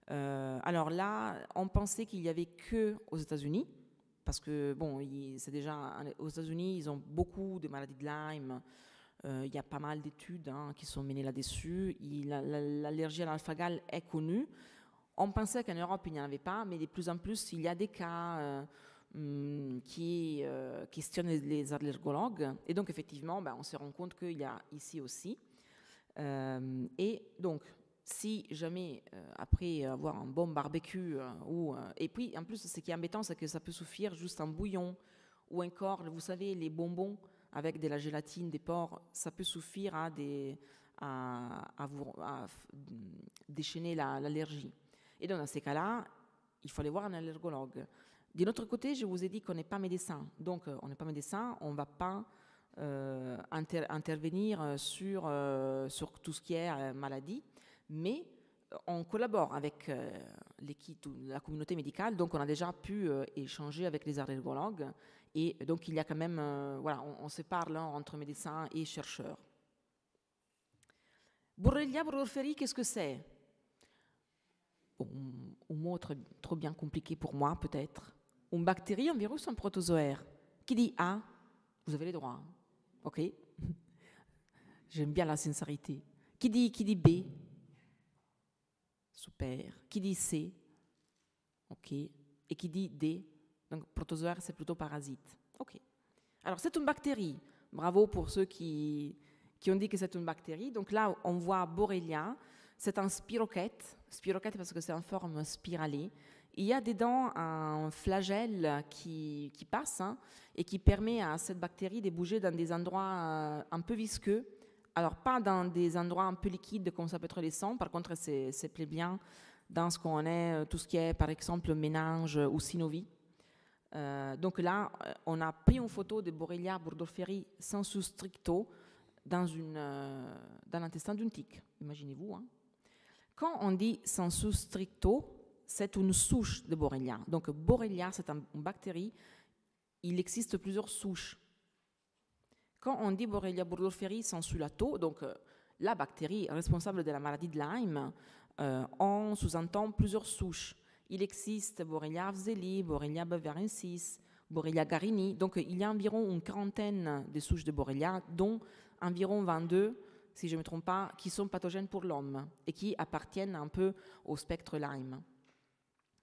Alors là, on pensait qu'il n'y avait que aux États-Unis, parce que bon, c'est déjà aux États-Unis, ils ont beaucoup de maladies de Lyme. Il y a pas mal d'études qui sont menées là-dessus. L'allergie à l'alpha-gal est connue. On pensait qu'en Europe, il n'y en avait pas, mais de plus en plus, il y a des cas qui questionnent les allergologues. Et donc, effectivement, on se rend compte qu'il y a ici aussi. Et donc, si jamais, après avoir un bon barbecue, et puis, en plus, ce qui est embêtant, c'est que ça peut suffire juste un bouillon ou encore, vous savez, les bonbons avec de la gélatine, des porcs, ça peut suffire à déchaîner l'allergie. Et donc, dans ces cas-là, il faut aller voir un allergologue. De l'autre côté, je vous ai dit qu'on n'est pas médecin. Donc, on n'est pas médecin, on ne va pas intervenir sur tout ce qui est maladie, mais on collabore avec l'équipe de la communauté médicale, donc on a déjà pu échanger avec les allergologues, et donc il y a quand même, voilà, on se parle entre médecins et chercheurs. Borrelia burgdorferi, qu'est-ce que c'est? Bon, un mot trop bien compliqué pour moi, peut-être. Une bactérie, un virus, un protozoaire. Qui dit A, vous avez les droits. OK. J'aime bien la sincérité. Qui dit B? Super. Qui dit C? OK. Et qui dit D? Donc, protozoaire, c'est plutôt parasite. OK. Alors, c'est une bactérie. Bravo pour ceux qui ont dit que c'est une bactérie. Donc là, on voit Borrelia. C'est un spirochète. Spirochète parce que c'est en forme spiralée. Il y a dedans un flagelle qui passe et qui permet à cette bactérie de bouger dans des endroits un peu visqueux. Alors, pas dans des endroits un peu liquides comme ça peut être les sangs. Par contre, c'est plaît bien dans ce qu'on est, tout ce qui est, par exemple, méninge ou synovie. Donc là, on a pris une photo de Borrelia burgdorferi sensu stricto dans l'intestin d'une tique. Imaginez-vous. Quand on dit sensu stricto, c'est une souche de Borrelia. Donc Borrelia, c'est une bactérie. Il existe plusieurs souches. Quand on dit Borrelia burgdorferi sensu lato, donc la bactérie responsable de la maladie de Lyme, on sous-entend plusieurs souches. Il existe Borrelia afzeli, Borrelia bavarensis, Borrelia garini. Donc il y a environ une quarantaine de souches de Borrelia, dont environ 22, si je ne me trompe pas, qui sont pathogènes pour l'homme et qui appartiennent un peu au spectre Lyme.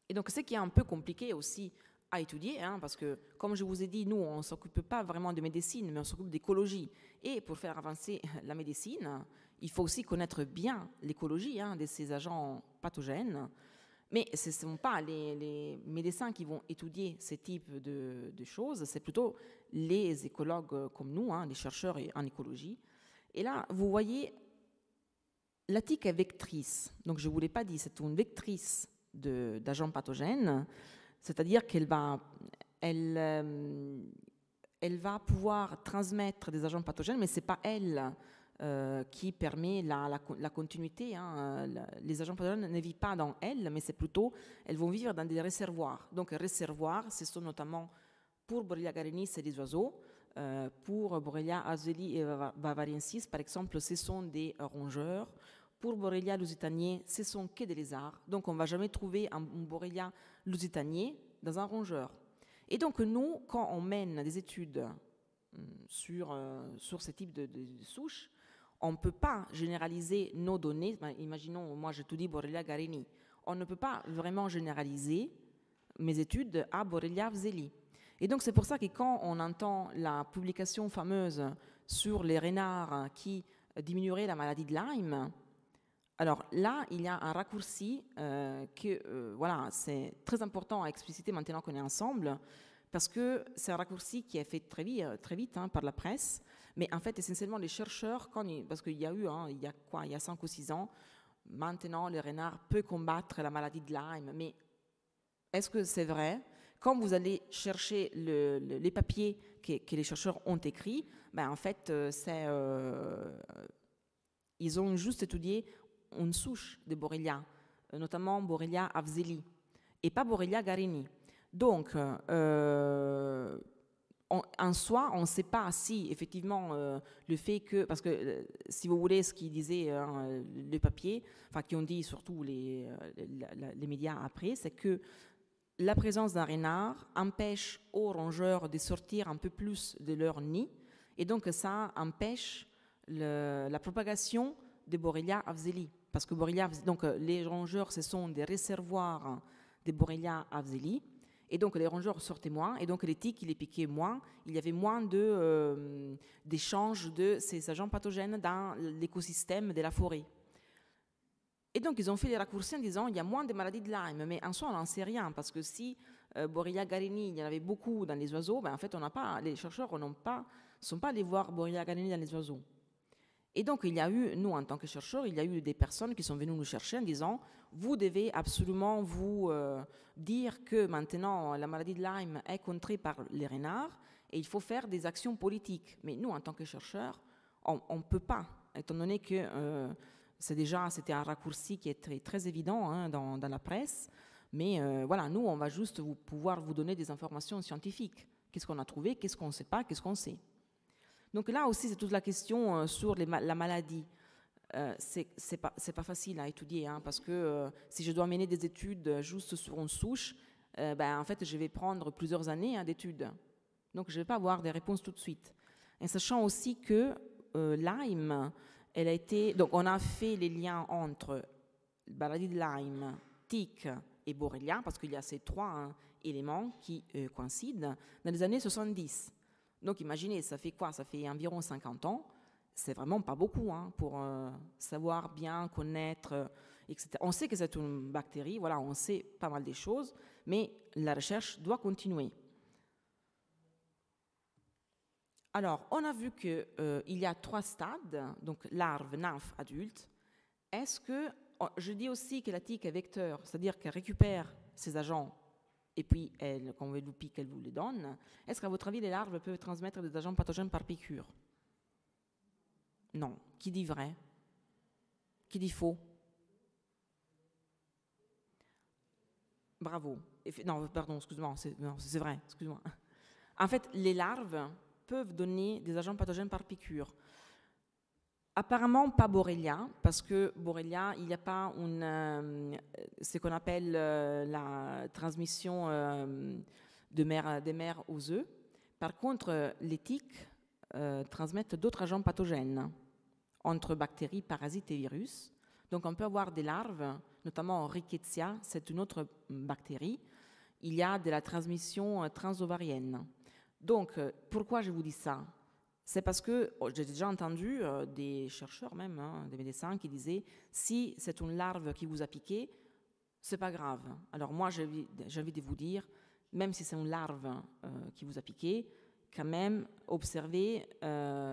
Et donc, ce qui est un peu compliqué aussi à étudier, parce que, comme je vous ai dit, nous, on ne s'occupe pas vraiment de médecine, mais on s'occupe d'écologie. Et pour faire avancer la médecine, il faut aussi connaître bien l'écologie de ces agents pathogènes. Mais ce ne sont pas les médecins qui vont étudier ce type de choses, c'est plutôt les écologues comme nous, les chercheurs en écologie. Et là, vous voyez, la tique est vectrice. Donc, je ne vous l'ai pas dit, c'est une vectrice d'agents pathogènes, c'est-à-dire qu'elle va pouvoir transmettre des agents pathogènes, mais ce n'est pas elle qui permet la continuité. Les agents pathogènes ne vivent pas dans elle, mais c'est plutôt, elles vont vivre dans des réservoirs. Donc, réservoirs, ce sont notamment pour Borrelia garini, c'est des oiseaux. Pour Borrelia afzeli et bavariensis, par exemple, ce sont des rongeurs. Pour Borrelia lusitaniae, ce sont que des lézards. Donc, on ne va jamais trouver un Borrelia lusitaniae dans un rongeur. Et donc, nous, quand on mène des études sur ce type de souches, on ne peut pas généraliser nos données. Imaginons, moi, je te dis Borrelia garini. On ne peut pas vraiment généraliser mes études à Borrelia afzeli. Et donc, c'est pour ça que quand on entend la publication fameuse sur les renards qui diminueraient la maladie de Lyme, alors là, il y a un raccourci voilà, c'est très important à expliciter maintenant qu'on est ensemble, parce que c'est un raccourci qui est fait très vite par la presse, mais en fait, essentiellement, les chercheurs, parce qu'il y a eu, il y a 5 ou 6 ans, maintenant, le renard peut combattre la maladie de Lyme, mais est-ce que c'est vrai? Quand vous allez chercher les papiers que les chercheurs ont écrits, ben en fait, ils ont juste étudié une souche de Borrelia, notamment Borrelia afzeli, et pas Borrelia garini. Donc, en soi, on ne sait pas si, effectivement, le fait que... Parce que, si vous voulez, ce qu'ils disaient les papiers, enfin, qui ont dit surtout les médias après, c'est que la présence d'un renard empêche aux rongeurs de sortir un peu plus de leur nid, et donc ça empêche la propagation de Borrelia afzeli. Parce que donc, les rongeurs, ce sont des réservoirs de Borrelia afzeli, et donc les rongeurs sortaient moins, et donc les tiques, ils les piquaient moins, il y avait moins d'échanges de ces agents pathogènes dans l'écosystème de la forêt. Et donc, ils ont fait des raccourcis en disant qu'il y a moins de maladies de Lyme, mais en soi, on n'en sait rien, parce que si Borrelia garini, il y en avait beaucoup dans les oiseaux, ben, en fait, les chercheurs ne sont pas allés voir Borrelia garini dans les oiseaux. Et donc, il y a eu, nous, en tant que chercheurs, il y a eu des personnes qui sont venues nous chercher en disant « Vous devez absolument vous dire que maintenant, la maladie de Lyme est contrée par les renards et il faut faire des actions politiques. » Mais nous, en tant que chercheurs, on ne peut pas, étant donné que c'était un raccourci qui est très, très évident hein, dans la presse. Mais voilà, nous, on va juste pouvoir vous donner des informations scientifiques. Qu'est-ce qu'on a trouvé, qu'est-ce qu'on ne sait pas, qu'est-ce qu'on sait. Donc là aussi, c'est toute la question sur la maladie. C'est pas facile à étudier, hein, parce que si je dois mener des études juste sur une souche, en fait, je vais prendre plusieurs années hein, d'études. Donc, je ne vais pas avoir des réponses tout de suite. Et sachant aussi que Lyme, elle a été... Donc, on a fait les liens entre maladie de Lyme, tic et Borrelia, parce qu'il y a ces trois hein, éléments qui coïncident, dans les années 70. Donc, imaginez, ça fait quoi? Ça fait environ 50 ans. C'est vraiment pas beaucoup hein, pour savoir bien, connaître, etc. On sait que c'est une bactérie, voilà, on sait pas mal des choses, mais la recherche doit continuer. Alors, on a vu qu'il y a 3 stades, donc larve, nymphe, adulte. Est-ce que, je dis aussi que la tique est vecteur, c'est-à-dire qu'elle récupère ses agents et puis, quand elle vous pique, elle vous les donne. Est-ce qu'à votre avis, les larves peuvent transmettre des agents pathogènes par piqûre? Non. Qui dit vrai? Qui dit faux? Bravo. Non, pardon, excuse-moi, c'est vrai, excuse-moi. En fait, les larves peuvent donner des agents pathogènes par piqûre. Apparemment, pas Borrelia, parce que Borrelia, il n'y a pas ce qu'on appelle la transmission des mères aux œufs. Par contre, les tiques transmettent d'autres agents pathogènes entre bactéries, parasites et virus. Donc, on peut avoir des larves, notamment Rickettsia, c'est une autre bactérie. Il y a de la transmission transovarienne. Donc, pourquoi je vous dis ça? C'est parce que j'ai déjà entendu des chercheurs même, hein, des médecins qui disaient si c'est une larve qui vous a piqué, c'est pas grave. Alors moi, j'ai envie de vous dire, même si c'est une larve qui vous a piqué, quand même observez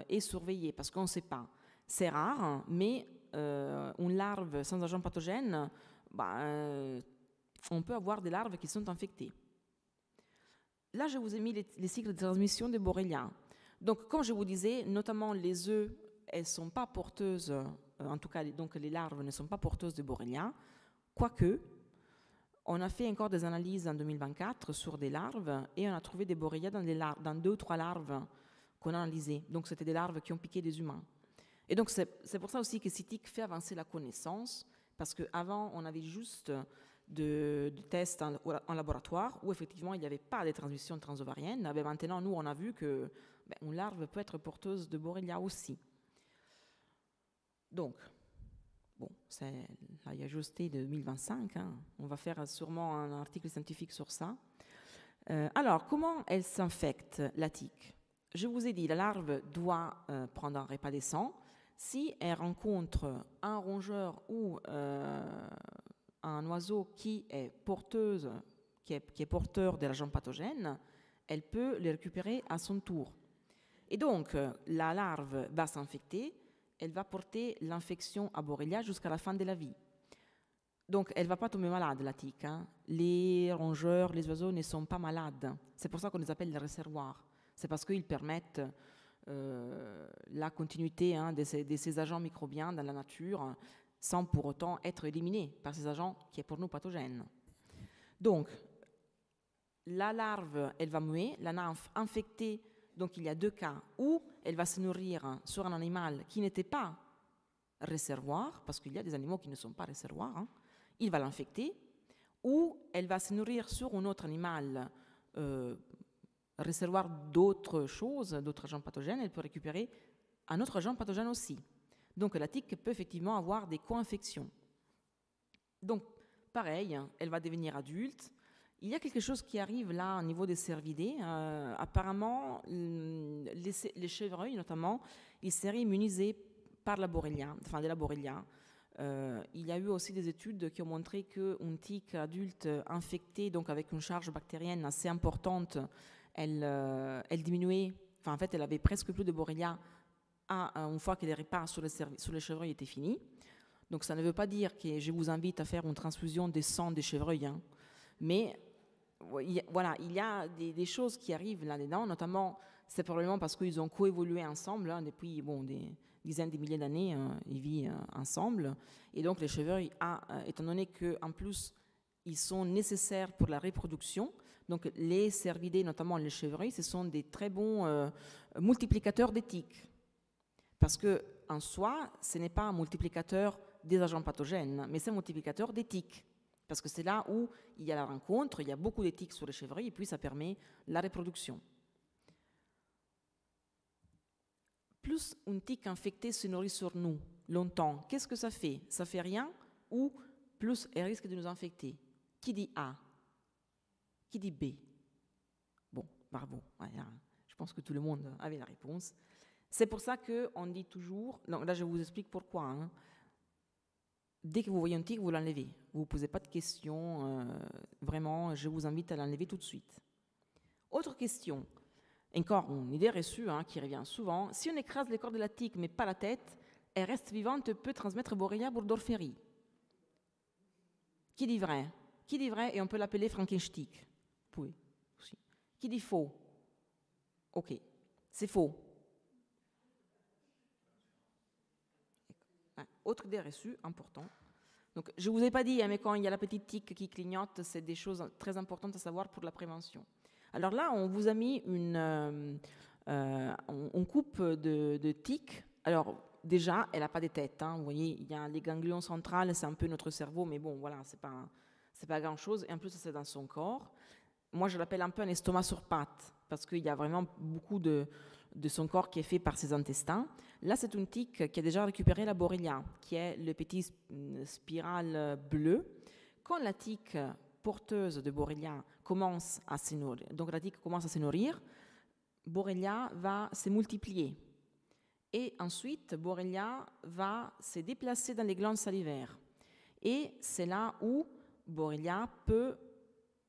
et surveillez parce qu'on ne sait pas. C'est rare, mais une larve sans agent pathogène, on peut avoir des larves qui sont infectées. Là, je vous ai mis les cycles de transmission de Borrelia. Donc, comme je vous disais, notamment les œufs, elles ne sont pas porteuses, en tout cas, donc les larves ne sont pas porteuses de Borrelia, quoique, on a fait encore des analyses en 2024 sur des larves et on a trouvé des Borrelia dans 2 ou 3 larves qu'on a analysées. Donc, c'était des larves qui ont piqué des humains. Et donc, c'est pour ça aussi que CITIC fait avancer la connaissance, parce qu'avant, on avait juste de tests en laboratoire où effectivement, il n'y avait pas de transmission transovarienne. Mais maintenant, nous, on a vu que une larve peut être porteuse de Borrelia aussi. Donc, bon, c'est la IAJOST 2025. Hein. On va faire sûrement un article scientifique sur ça. Alors, comment elle s'infecte, la tique? Je vous ai dit, la larve doit prendre un repas décent. Si elle rencontre un rongeur ou un oiseau qui est porteur de l'agent pathogène, elle peut le récupérer à son tour. Et donc, la larve va s'infecter, elle va porter l'infection à Borrelia jusqu'à la fin de la vie. Donc, elle ne va pas tomber malade, la tique. Hein. Les rongeurs, les oiseaux ne sont pas malades. C'est pour ça qu'on les appelle les réservoirs. C'est parce qu'ils permettent la continuité hein, de ces agents microbiens dans la nature sans pour autant être éliminés par ces agents qui est pour nous pathogènes. Donc, la larve, elle va muer, la nymphe infectée. Donc, il y a 2 cas où elle va se nourrir sur un animal qui n'était pas réservoir, parce qu'il y a des animaux qui ne sont pas réservoirs, hein, il va l'infecter, ou elle va se nourrir sur un autre animal réservoir d'autres choses, d'autres agents pathogènes, elle peut récupérer un autre agent pathogène aussi. Donc, la tique peut effectivement avoir des co-infections. Donc, pareil, elle va devenir adulte. Il y a quelque chose qui arrive là au niveau des cervidés. Apparemment, les chevreuils, notamment, ils seraient immunisés par la Borrelia, enfin de la Borrelia. Il y a eu aussi des études qui ont montré qu'une tique adulte infectée, donc avec une charge bactérienne assez importante, elle diminuait, enfin en fait, elle avait presque plus de Borrelia une fois que les repas sur les chevreuils étaient finis. Donc ça ne veut pas dire que je vous invite à faire une transfusion des sang des chevreuils, hein. Mais voilà, il y a des choses qui arrivent là-dedans, notamment, c'est probablement parce qu'ils ont coévolué ensemble hein, depuis dizaines de milliers d'années, ils vivent ensemble. Et donc les chevreuils, étant donné qu'en plus, ils sont nécessaires pour la reproduction, donc les cervidés, notamment les chevreuils, ce sont des très bons multiplicateurs des tiques. Parce qu'en soi, ce n'est pas un multiplicateur des agents pathogènes, mais c'est un multiplicateur des tiques. Parce que c'est là où il y a la rencontre, il y a beaucoup de tiques sur les chevreuils, et puis ça permet la reproduction. Plus une tique infectée se nourrit sur nous longtemps, qu'est-ce que ça fait? Ça fait rien, ou plus elle risque de nous infecter? Qui dit A? Qui dit B? Bon, bravo. Voilà. Je pense que tout le monde avait la réponse. C'est pour ça qu'on dit toujours, donc là je vous explique pourquoi, hein. Dès que vous voyez un tic, vous l'enlevez. Vous ne posez pas de questions, vraiment, je vous invite à l'enlever tout de suite. Autre question, encore une idée reçue qui revient souvent, si on écrase le corps de la tique mais pas la tête, elle reste vivante et peut transmettre Borrelia burgdorferi. Qui dit vrai? Qui dit vrai et on peut l'appeler Frankenstein? Vous pouvez aussi. Qui dit faux? Ok, c'est faux. Autre idée reçue, important. Donc, je ne vous ai pas dit, mais quand il y a la petite tique qui clignote, c'est des choses très importantes à savoir pour la prévention. Alors là, on vous a mis une coupe de tiques. Alors, déjà, elle n'a pas de tête. Vous voyez, il y a les ganglions centrales, c'est un peu notre cerveau, mais bon, voilà, c'est pas grand-chose. Et en plus, c'est dans son corps. Moi, je l'appelle un peu un estomac sur pattes, parce qu'il y a vraiment beaucoup de son corps qui est fait par ses intestins. Là, c'est une tique qui a déjà récupéré la Borrelia, qui est le petit spirale bleu. Quand la tique porteuse de Borrelia commence à se nourrir, donc la tique commence à se nourrir, Borrelia va se multiplier. Et ensuite, Borrelia va se déplacer dans les glandes salivaires. Et c'est là où Borrelia peut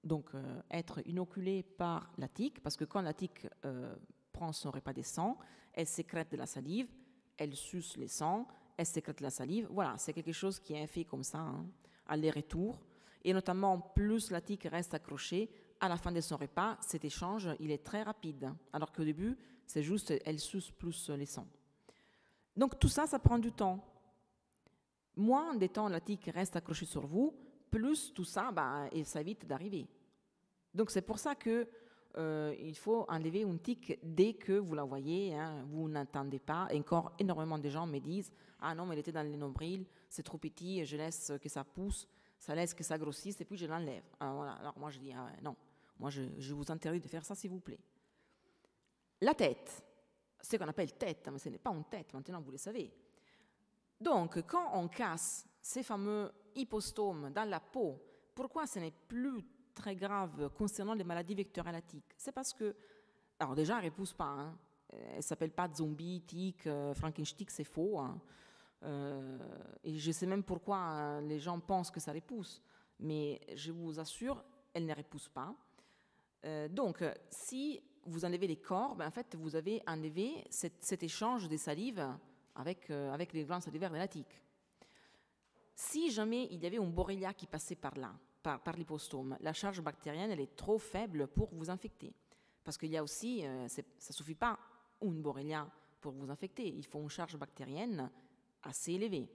donc être inoculée par la tique, parce que quand la tique prend son repas des sangs, elle sécrète de la salive, elle suce les sangs, elle sécrète de la salive. Voilà, c'est quelque chose qui est fait comme ça, aller-retour. Et notamment, plus la tique reste accrochée, à la fin de son repas, cet échange, il est très rapide. Alors qu'au début, c'est juste, elle suce plus les sangs. Donc tout ça, ça prend du temps. Moins de temps la tique reste accrochée sur vous, plus tout ça, ça évite d'arriver. Donc c'est pour ça que il faut enlever une tique dès que vous la voyez, vous n'entendez pas. Et encore énormément de gens me disent « Ah non, mais elle était dans le nombril, c'est trop petit, je laisse que ça pousse, ça laisse que ça grossisse et puis je l'enlève. » Voilà. Alors moi je dis non, moi je vous interdis de faire ça s'il vous plaît. La tête, ce qu'on appelle tête, mais ce n'est pas une tête, maintenant vous le savez. Donc quand on casse ces fameux hypostomes dans la peau, pourquoi ce n'est plus très grave concernant les maladies vectorielles à tiques? C'est parce que, alors déjà, elle ne repousse pas. Elle ne s'appelle pas zombie, tique, Frankenstein, c'est faux. Et je sais même pourquoi les gens pensent que ça repousse. Mais je vous assure, elle ne repousse pas. Donc, si vous enlevez les corps, en fait, vous avez enlevé cet échange des salives avec les glandes salivaires de la tique. Si jamais il y avait une Borrelia qui passait par là, par l'hypostome, la charge bactérienne elle est trop faible pour vous infecter. Parce qu'il y a aussi, ça ne suffit pas une Borrelia pour vous infecter, il faut une charge bactérienne assez élevée.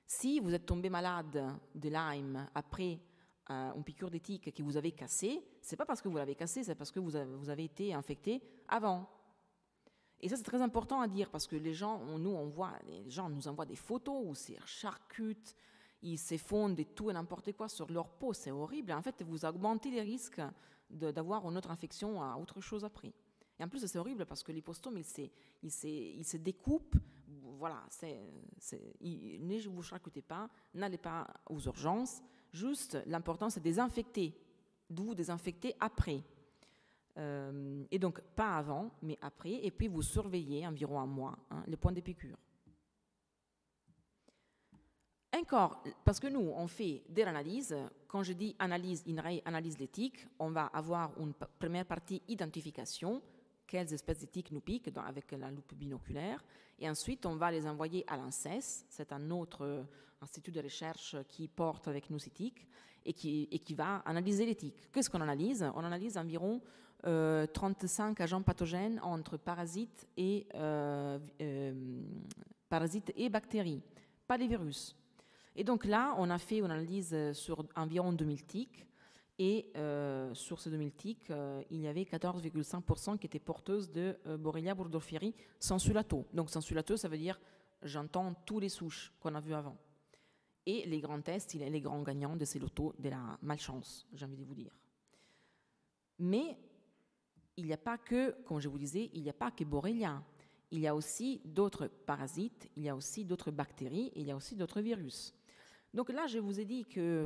Si vous êtes tombé malade de Lyme après une piqûre de tique que vous avez cassée, ce n'est pas parce que vous l'avez cassée, c'est parce que vous avez été infecté avant. Et ça, c'est très important à dire parce que les gens nous envoient des photos où c'est charcute, ils s'effondrent de tout et n'importe quoi sur leur peau, c'est horrible. En fait, vous augmentez les risques d'avoir une autre infection à autre chose après. Et en plus, c'est horrible parce que l'hypostome, il se découpe. Voilà, ne vous charcutez pas, n'allez pas aux urgences. Juste, l'important, c'est désinfecter. D'où désinfecter après. Et donc, pas avant, mais après. Et puis, vous surveillez environ un mois les points de piqûre. Encore, parce que nous, on fait des analyses. Quand je dis analyse INRAE, analyse l'éthique, on va avoir une première partie identification, quelles espèces d'éthiques nous piquent avec la loupe binoculaire. Et ensuite, on va les envoyer à l'ANSES, c'est un autre institut de recherche qui porte avec nous éthiques et qui va analyser l'éthique. Qu'est-ce qu'on analyse? On analyse environ 35 agents pathogènes entre parasites et parasites et bactéries, pas les virus. Et donc là, on a fait une analyse sur environ 2000 tiques, et sur ces 2000 tiques, il y avait 14,5% qui étaient porteuses de Borrelia burgdorferi sensu-lato. Donc sensu-lato, ça veut dire j'entends tous les souches qu'on a vues avant. Et les grands tests, il est les grands gagnants de ces lotos de la malchance, j'ai envie de vous dire. Mais il n'y a pas que, comme je vous disais, il n'y a pas que Borrelia. Il y a aussi d'autres parasites, il y a aussi d'autres bactéries, et il y a aussi d'autres virus. Donc là, je vous ai dit que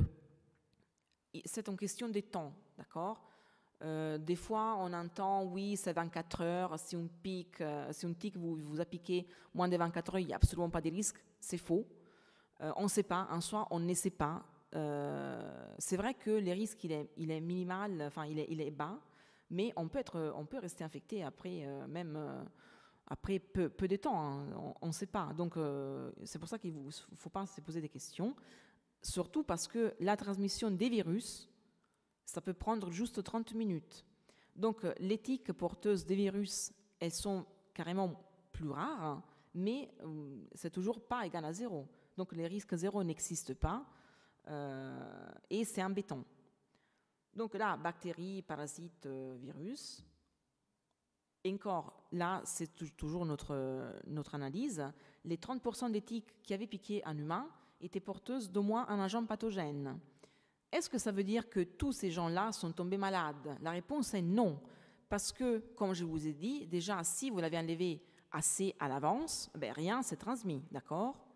c'est une question de temps, d'accord? Des fois, on entend, oui, c'est 24 heures, si une tique vous a piqué moins de 24 heures, il n'y a absolument pas de risque, c'est faux. On ne sait pas, en soi, on ne sait pas. C'est vrai que le risque, il est minimal, enfin, il est bas, mais on peut rester infecté après, après peu de temps, hein, on ne sait pas. Donc, c'est pour ça qu'il ne faut pas se poser des questions, surtout parce que la transmission des virus, ça peut prendre juste 30 minutes. Donc, les tiques porteuses des virus, elles sont carrément plus rares, hein, mais c'est toujours pas égal à zéro. Donc, les risques zéro n'existent pas et c'est embêtant. Donc là, bactéries, parasites, virus. Et encore, là, c'est toujours notre analyse. Les 30% des tiques qui avaient piqué un humain étaient porteuses d'au moins un agent pathogène. Est-ce que ça veut dire que tous ces gens-là sont tombés malades? La réponse est non. Parce que, comme je vous ai dit, déjà, si vous l'avez enlevé assez à l'avance, ben, rien ne s'est transmis, d'accord?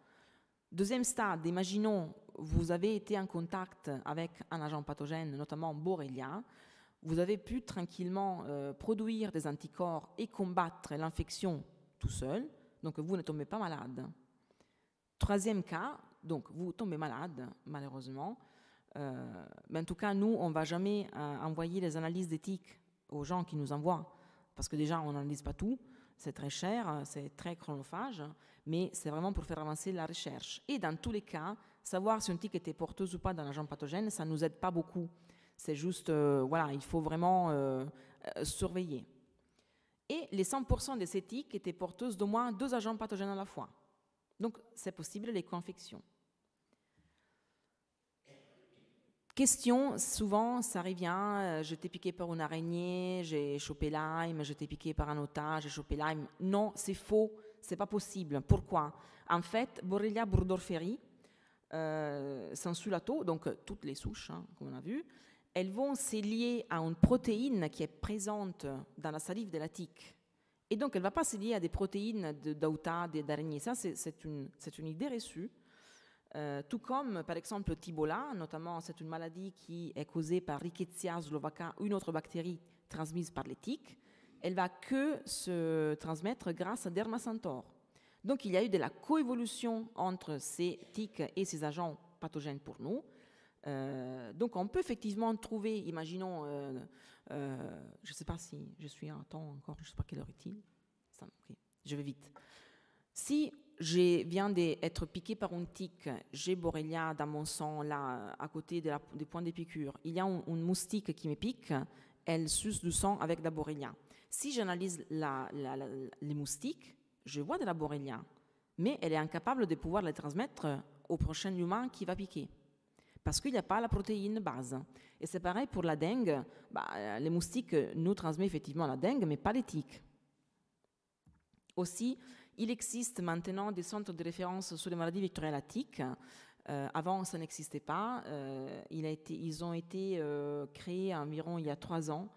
Deuxième stade, imaginons, vous avez été en contact avec un agent pathogène, notamment Borrelia, vous avez pu tranquillement produire des anticorps et combattre l'infection tout seul, donc vous ne tombez pas malade. Troisième cas, donc vous tombez malade, malheureusement, mais en tout cas, nous, on ne va jamais envoyer les analyses d'éthique aux gens qui nous envoient, parce que déjà, on n'analyse pas tout, c'est très cher, c'est très chronophage, mais c'est vraiment pour faire avancer la recherche. Et dans tous les cas, savoir si une tique était porteuse ou pas d'un agent pathogène, ça ne nous aide pas beaucoup. C'est juste, voilà, il faut vraiment surveiller. Et les 100% de ces tiques étaient porteuses d'au moins 2 agents pathogènes à la fois. Donc, c'est possible les co-infections. Question, souvent, ça revient, je t'ai piqué par une araignée, j'ai chopé Lyme, je t'ai piqué par un otage, j'ai chopé Lyme. Non, c'est faux, c'est pas possible. Pourquoi? En fait, Borrelia burgdorferi, sensu-lato, donc toutes les souches, hein, comme on a vu, elles vont se lier à une protéine qui est présente dans la salive de la tique. Et donc, elle ne va pas se lier à des protéines d'auta, d'araignée. Ça, c'est une idée reçue. Tout comme, par exemple, le Tibola, notamment, c'est une maladie qui est causée par Rickettsia slovaca, une autre bactérie transmise par les tiques. Elle va que se transmettre grâce à Dermacentor. Donc, il y a eu de la coévolution entre ces tiques et ces agents pathogènes pour nous. Donc, on peut effectivement trouver, imaginons, je ne sais pas si je suis en temps encore, je ne sais pas quelle heure est-il. Okay, je vais vite. Si je viens d'être piqué par une tique, j'ai Borrelia dans mon sang, là, à côté des points de piqûre, il y a une moustique qui me pique, elle suce du sang avec de la Borrelia. Si j'analyse les moustiques, je vois de la Borrelia, mais elle est incapable de pouvoir les transmettre au prochain humain qui va piquer, parce qu'il n'y a pas la protéine base. Et c'est pareil pour la dengue, les moustiques nous transmettent effectivement la dengue, mais pas les tiques. Aussi, il existe maintenant des centres de référence sur les maladies vectorielles à tiques. Avant, ça n'existait pas. Ils ont été créés environ il y a 3 ans.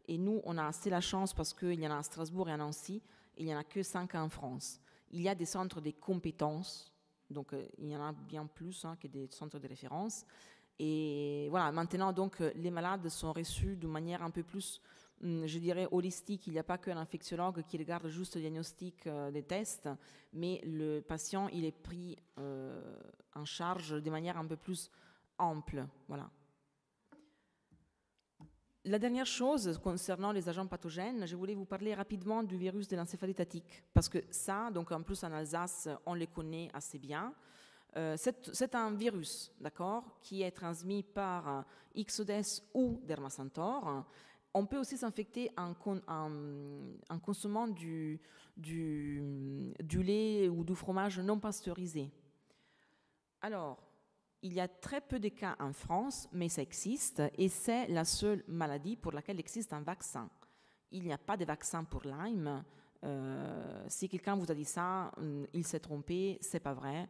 Et nous, on a assez la chance parce qu'il y en a à Strasbourg et à Nancy. Et il n'y en a que 5 en France. Il y a des centres de compétences. Donc, il y en a bien plus que des centres de référence. Et voilà, maintenant, donc, les malades sont reçus de manière un peu plus, je dirais, holistique. Il n'y a pas qu'un infectiologue qui regarde juste le diagnostic des tests, mais le patient, il est pris en charge de manière un peu plus ample. Voilà. La dernière chose concernant les agents pathogènes, je voulais vous parler rapidement du virus de l'encéphalite à tique, parce que ça, donc en plus en Alsace, on le connaît assez bien. C'est un virus, d'accord, qui est transmis par Ixodes ou Dermacentor. On peut aussi s'infecter en consommant du lait ou du fromage non pasteurisé. Alors, il y a très peu de cas en France, mais ça existe, et c'est la seule maladie pour laquelle existe un vaccin. Il n'y a pas de vaccin pour Lyme. Si quelqu'un vous a dit ça, il s'est trompé, c'est pas vrai.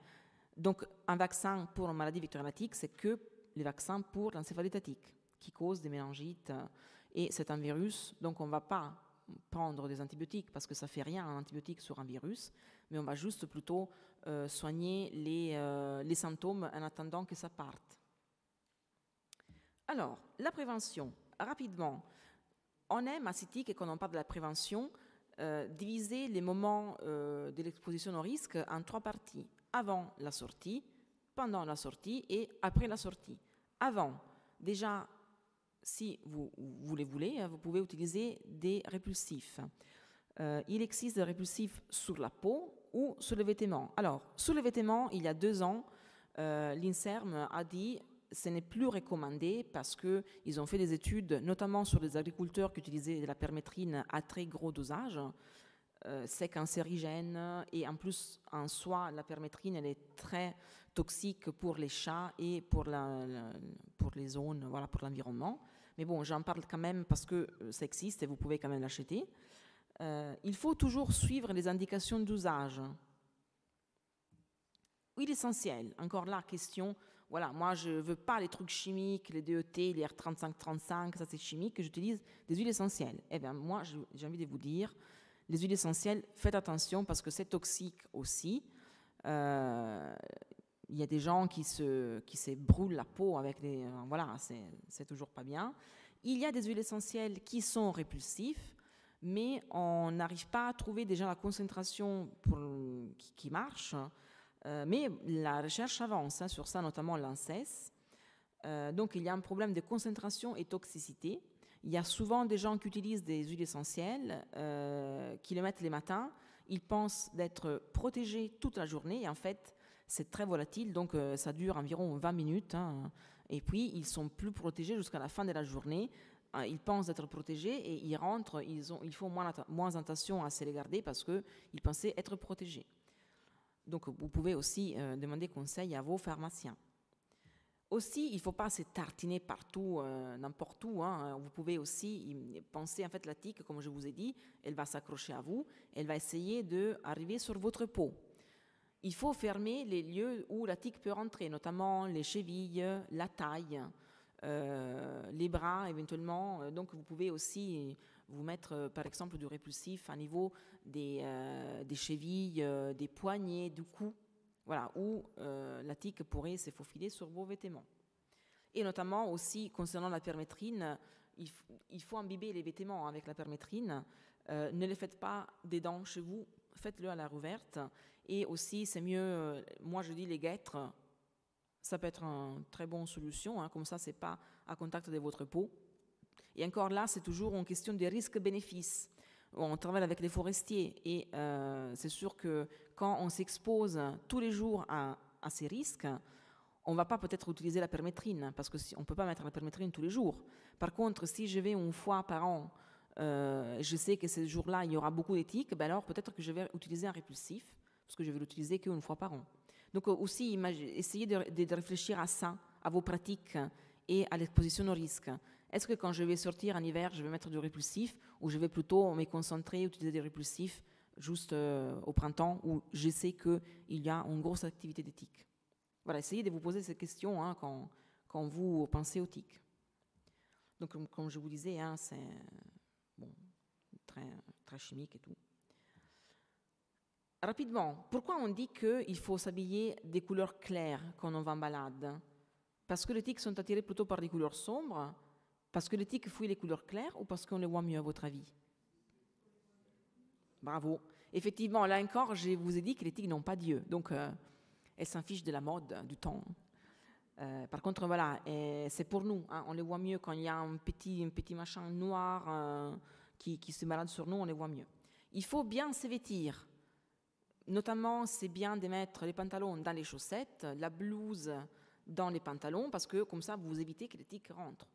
Donc, un vaccin pour une maladie vectorielle, c'est que les vaccins pour l'encéphalite étatique, qui cause des méningites. Et c'est un virus, donc on ne va pas prendre des antibiotiques parce que ça ne fait rien un antibiotique sur un virus, mais on va juste plutôt soigner les symptômes en attendant que ça parte. Alors, la prévention, rapidement. On aime à CITIC, quand on parle de la prévention, diviser les moments de l'exposition au risque en 3 parties. Avant la sortie, pendant la sortie et après la sortie. Avant, déjà, si vous les voulez, vous pouvez utiliser des répulsifs. Il existe des répulsifs sur la peau ou sur les vêtements. Alors, sur les vêtements, il y a 2 ans, l'INSERM a dit que ce n'est plus recommandé parce qu'ils ont fait des études, notamment sur les agriculteurs qui utilisaient de la permétrine à très gros dosage. C'est cancérigène et en plus, en soi, la permétrine, elle est très toxique pour les chats et pour les zones, voilà, pour l'environnement. Mais bon, j'en parle quand même parce que ça existe et vous pouvez quand même l'acheter. Il faut toujours suivre les indications d'usage. Huile essentielle, encore là, question, voilà, moi je ne veux pas les trucs chimiques, les DET, les R3535, ça c'est chimique, j'utilise des huiles essentielles. Eh bien, moi, j'ai envie de vous dire, les huiles essentielles, faites attention parce que c'est toxique aussi. Il y a des gens qui se brûlent la peau avec des... voilà, c'est toujours pas bien. Il y a des huiles essentielles qui sont répulsives, mais on n'arrive pas à trouver déjà la concentration qui marche. Mais la recherche avance sur ça, notamment l'ANSES. Donc il y a un problème de concentration et toxicité. Il y a souvent des gens qui utilisent des huiles essentielles, qui le mettent les matins. Ils pensent d'être protégés toute la journée et en fait, c'est très volatile, donc ça dure environ 20 minutes. Et puis, ils sont plus protégés jusqu'à la fin de la journée. Ils pensent d'être protégés et ils rentrent, ils font moins attention à se regarder parce qu'ils pensaient être protégés. Donc, vous pouvez aussi demander conseil à vos pharmaciens. Aussi, il ne faut pas se tartiner partout, n'importe où. Vous pouvez aussi penser, en fait, la tique, comme je vous ai dit, elle va s'accrocher à vous, elle va essayer d'arriver sur votre peau. Il faut fermer les lieux où la tique peut rentrer, notamment les chevilles, la taille, les bras éventuellement. Donc vous pouvez aussi vous mettre par exemple du répulsif à niveau des chevilles, des poignets, du cou, voilà, où la tique pourrait se faufiler sur vos vêtements. Et notamment aussi concernant la permétrine, il faut imbiber les vêtements avec la permétrine. Ne les faites pas dedans chez vous, faites-le à l'air ouverte. Et aussi, c'est mieux, moi je dis les guêtres, ça peut être une très bonne solution, comme ça, ce n'est pas à contact de votre peau. Et encore là, c'est toujours une question des risques-bénéfices. On travaille avec les forestiers et c'est sûr que quand on s'expose tous les jours à ces risques, on ne va pas peut-être utiliser la permétrine, parce qu'on ne peut pas mettre la permétrine tous les jours. Par contre, si je vais une fois par an, je sais que ce jour-là, il y aura beaucoup d'éthiques, ben alors peut-être que je vais utiliser un répulsif, parce que je vais l'utiliser qu'une fois par an. Donc aussi, essayez de réfléchir à ça, à vos pratiques et à l'exposition au risque. Est-ce que quand je vais sortir en hiver, je vais mettre du répulsif ou je vais plutôt me concentrer, utiliser des répulsifs juste au printemps où je sais qu'il y a une grosse activité d'éthique. Voilà, essayez de vous poser ces questions quand vous pensez aux tiques. Donc comme je vous disais, c'est bon, très, très chimique et tout. Rapidement, pourquoi on dit qu'il faut s'habiller des couleurs claires quand on va en balade? Parce que les tiques sont attirées plutôt par des couleurs sombres? Parce que les tiques fuient les couleurs claires ou parce qu'on les voit mieux à votre avis? Bravo. Effectivement, là encore, je vous ai dit que les tiques n'ont pas d'yeux. Donc, elles s'en fichent de la mode, du temps. Par contre, voilà, c'est pour nous. On les voit mieux quand il y a un petit machin noir qui se balade sur nous, on les voit mieux. Il faut bien se vêtir. Notamment, c'est bien de mettre les pantalons dans les chaussettes, la blouse dans les pantalons, parce que comme ça, vous évitez que les tiques rentrent.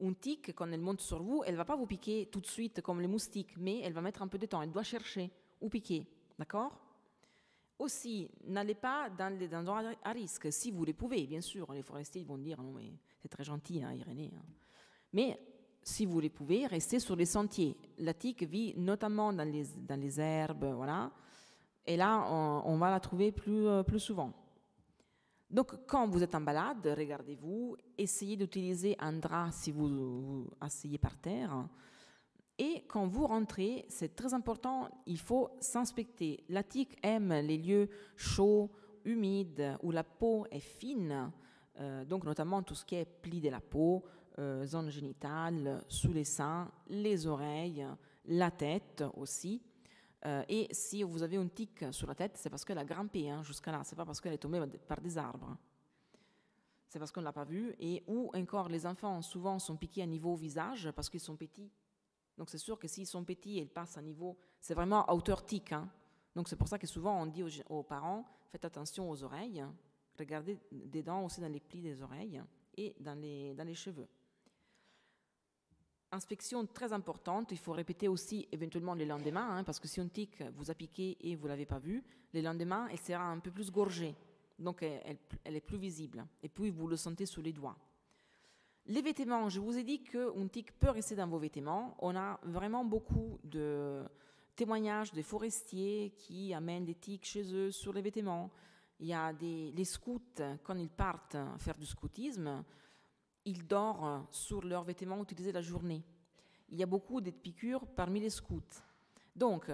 Une tique, quand elle monte sur vous, elle ne va pas vous piquer tout de suite comme les moustiques, mais elle va mettre un peu de temps, elle doit chercher où piquer, d'accord? Aussi, n'allez pas dans les endroits à risque, si vous les pouvez, bien sûr. Les forestiers vont dire, non mais c'est très gentil, hein, Irénée. Hein. Mais si vous les pouvez, restez sur les sentiers. La tique vit notamment dans les herbes, voilà. Et là, on va la trouver plus souvent. Donc, quand vous êtes en balade, regardez-vous, essayez d'utiliser un drap si vous asseyez par terre. Et quand vous rentrez, c'est très important, il faut s'inspecter. La tique aime les lieux chauds, humides, où la peau est fine, donc notamment tout ce qui est pli de la peau, zone génitale, sous les seins, les oreilles, la tête aussi. Et si vous avez une tique sur la tête, c'est parce qu'elle a grimpé jusqu'à là, c'est pas parce qu'elle est tombée par des arbres. C'est parce qu'on ne l'a pas vue. Et ou encore, les enfants souvent sont piqués à niveau visage parce qu'ils sont petits. Donc c'est sûr que s'ils sont petits et ils passent à niveau, c'est vraiment à hauteur tique. Hein. Donc c'est pour ça que souvent on dit aux parents, faites attention aux oreilles, regardez des dents aussi dans les plis des oreilles et dans les cheveux. Inspection très importante, il faut répéter aussi éventuellement le lendemain, parce que si une tique vous a piqué et vous ne l'avez pas vue, le lendemain elle sera un peu plus gorgée, donc elle est plus visible, et puis vous le sentez sous les doigts. Les vêtements, je vous ai dit qu'une tique peut rester dans vos vêtements. On a vraiment beaucoup de témoignages de forestiers qui amènent des tiques chez eux sur les vêtements. Il y a les scouts, quand ils partent faire du scoutisme, ils dorment sur leurs vêtements utilisés la journée. Il y a beaucoup de piqûres parmi les scouts. Donc,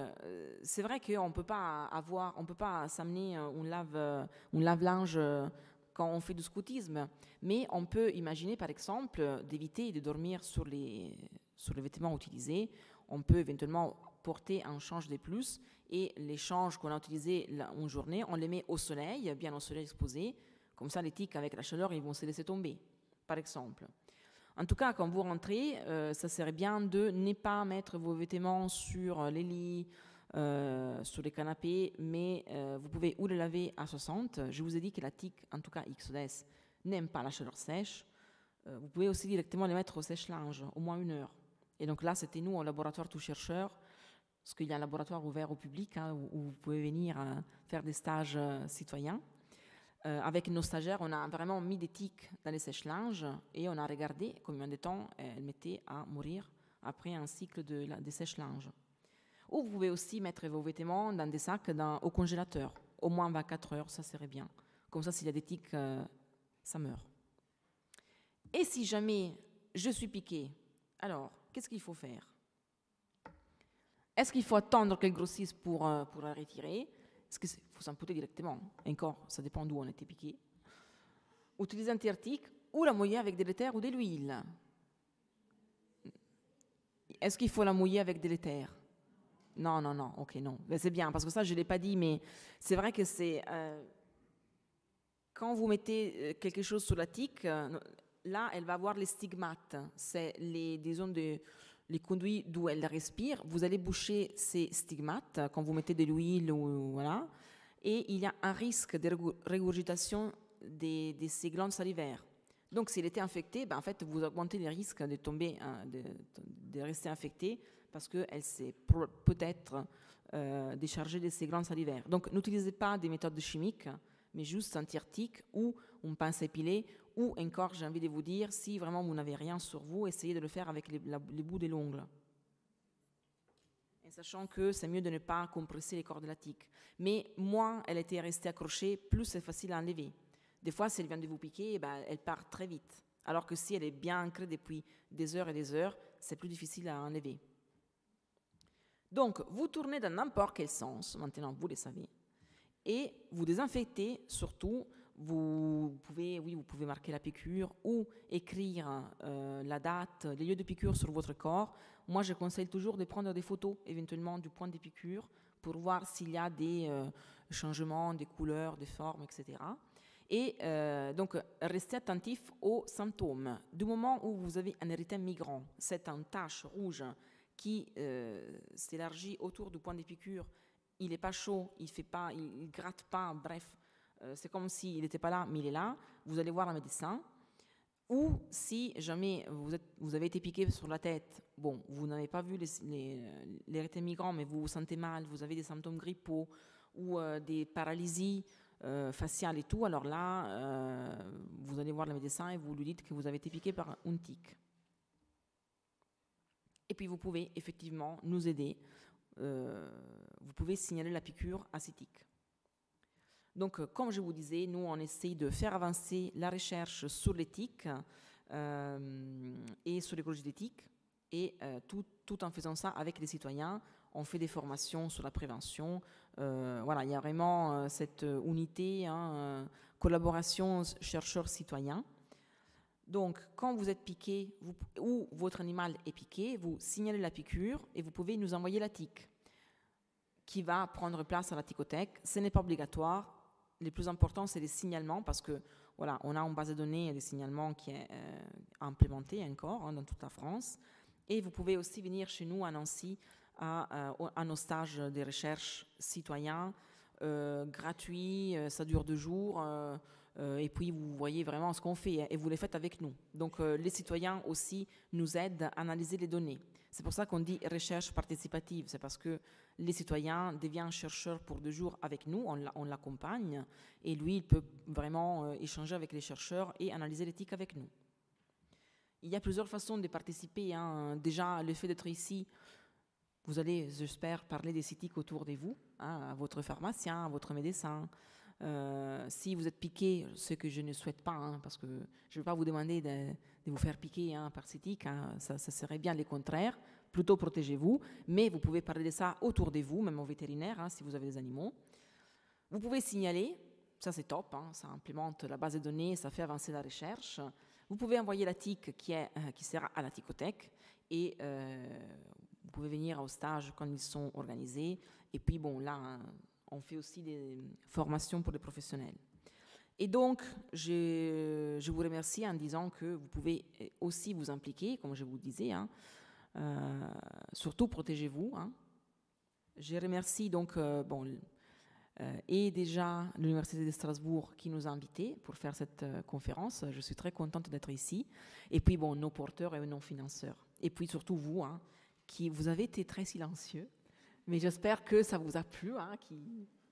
c'est vrai qu'on ne peut pas s'amener un lave-linge quand on fait du scoutisme, mais on peut imaginer par exemple d'éviter de dormir sur les vêtements utilisés. On peut éventuellement porter un change de plus et les changes qu'on a utilisés une journée, on les met au soleil, bien au soleil exposé, comme ça les tiques avec la chaleur ils vont se laisser tomber, par exemple. En tout cas, quand vous rentrez, ça serait bien de ne pas mettre vos vêtements sur les lits, sur les canapés, mais vous pouvez ou les laver à 60. Je vous ai dit que la tique, en tout cas Ixodes, n'aime pas la chaleur sèche. Vous pouvez aussi directement les mettre au sèche-linge, au moins 1 heure. Et donc là, c'était nous au laboratoire Tout Chercheur, parce qu'il y a un laboratoire ouvert au public où vous pouvez venir faire des stages citoyens. Avec nos stagiaires, on a vraiment mis des tiques dans les sèche-linges et on a regardé combien de temps elles mettaient à mourir après un cycle de sèche-linge. Ou vous pouvez aussi mettre vos vêtements dans des sacs au congélateur. Au moins 24 heures, ça serait bien. Comme ça, s'il y a des tiques, ça meurt. Et si jamais je suis piquée, alors, qu'est-ce qu'il faut faire? Est-ce qu'il faut attendre qu'elle grossisse pour la retirer? Est-ce qu'il faut s'amputer directement? Encore, ça dépend d'où on a été piqué. Utiliser un tire-tique ou la mouiller avec de l'éther ou de l'huile. Est-ce qu'il faut la mouiller avec de l'éther? Non, ok, non. Ben, c'est bien, parce que ça, je ne l'ai pas dit, mais c'est vrai que c'est... quand vous mettez quelque chose sur la tique, là, elle va avoir les stigmates. C'est les conduits d'où elle respire. Vous allez boucher ces stigmates quand vous mettez de l'huile, voilà. Et il y a un risque de régurgitation de ces glandes salivaires. Donc, s'il était infecté, ben, en fait, vous augmentez les risques de tomber, de rester infecté, parce qu'elle s'est peut-être déchargée de ses glandes salivaires. Donc, n'utilisez pas des méthodes chimiques, mais juste un tire-tique ou une pince épilée, ou encore, j'ai envie de vous dire, si vraiment vous n'avez rien sur vous, essayez de le faire avec les bouts de l'ongle. Et sachant que c'est mieux de ne pas compresser les cordes de la tique. Mais moins elle était restée accrochée, plus c'est facile à enlever. Des fois, si elle vient de vous piquer, ben, elle part très vite. Alors que si elle est bien ancrée depuis des heures et des heures, c'est plus difficile à enlever. Donc, vous tournez dans n'importe quel sens, maintenant vous le savez, et vous désinfectez surtout. Vous pouvez marquer la piqûre ou écrire la date, les lieux de piqûre sur votre corps. Moi, je conseille toujours de prendre des photos éventuellement du point de piqûre pour voir s'il y a des changements, des couleurs, des formes, etc. Et donc, restez attentif aux symptômes. Du moment où vous avez un érythème migrant, c'est une tache rouge qui s'élargit autour du point de piqûre, il n'est pas chaud, il ne gratte pas, bref, c'est comme s'il n'était pas là, mais il est là. Vous allez voir un médecin. Ou si jamais vous avez été piqué sur la tête, bon, vous n'avez pas vu l'érythème migrant, mais vous vous sentez mal, vous avez des symptômes grippaux ou des paralysies faciales et tout, alors là, vous allez voir le médecin et vous lui dites que vous avez été piqué par un tique. Et puis vous pouvez effectivement nous aider. Vous pouvez signaler la piqûre à ces tiques. Donc, comme je vous disais, nous, on essaye de faire avancer la recherche sur les tiques et sur l'écologie des tiques, et tout en faisant ça avec les citoyens. On fait des formations sur la prévention. Voilà, il y a vraiment cette unité, collaboration chercheurs-citoyens. Donc, quand vous êtes piqué ou votre animal est piqué, vous signalez la piqûre et vous pouvez nous envoyer la tique qui va prendre place à la ticothèque. Ce n'est pas obligatoire. Le plus important, c'est les signalements parce que voilà, on a une base de données des signalements qui est implémentée encore dans toute la France. Et vous pouvez aussi venir chez nous à Nancy à nos stages de recherche citoyens gratuits. Ça dure 2 jours. Et puis, vous voyez vraiment ce qu'on fait et vous les faites avec nous. Donc, les citoyens aussi nous aident à analyser les données. C'est pour ça qu'on dit recherche participative. C'est parce que les citoyens deviennent chercheurs pour 2 jours avec nous, on l'accompagne, et lui, il peut vraiment échanger avec les chercheurs et analyser l'éthique avec nous. Il y a plusieurs façons de participer. Déjà, le fait d'être ici, vous allez, j'espère, parler des éthiques autour de vous, à votre pharmacien, à votre médecin. Si vous êtes piqué, ce que je ne souhaite pas, parce que je ne vais pas vous demander de vous faire piquer par ces tiques, ça serait bien le contraire, plutôt protégez-vous, mais vous pouvez parler de ça autour de vous, même au vétérinaire, si vous avez des animaux. Vous pouvez signaler, ça c'est top, ça implémente la base de données, ça fait avancer la recherche. Vous pouvez envoyer la tique qui sera à la ticothèque, et vous pouvez venir au stage quand ils sont organisés, et puis bon là, on fait aussi des formations pour les professionnels. Et donc, je vous remercie en disant que vous pouvez aussi vous impliquer, comme je vous disais, surtout protégez-vous. Je remercie donc et déjà l'Université de Strasbourg qui nous a invités pour faire cette conférence. Je suis très contente d'être ici. Et puis, bon, nos porteurs et nos financeurs. Et puis, surtout vous, qui vous avez été très silencieux. Mais j'espère que ça vous a plu,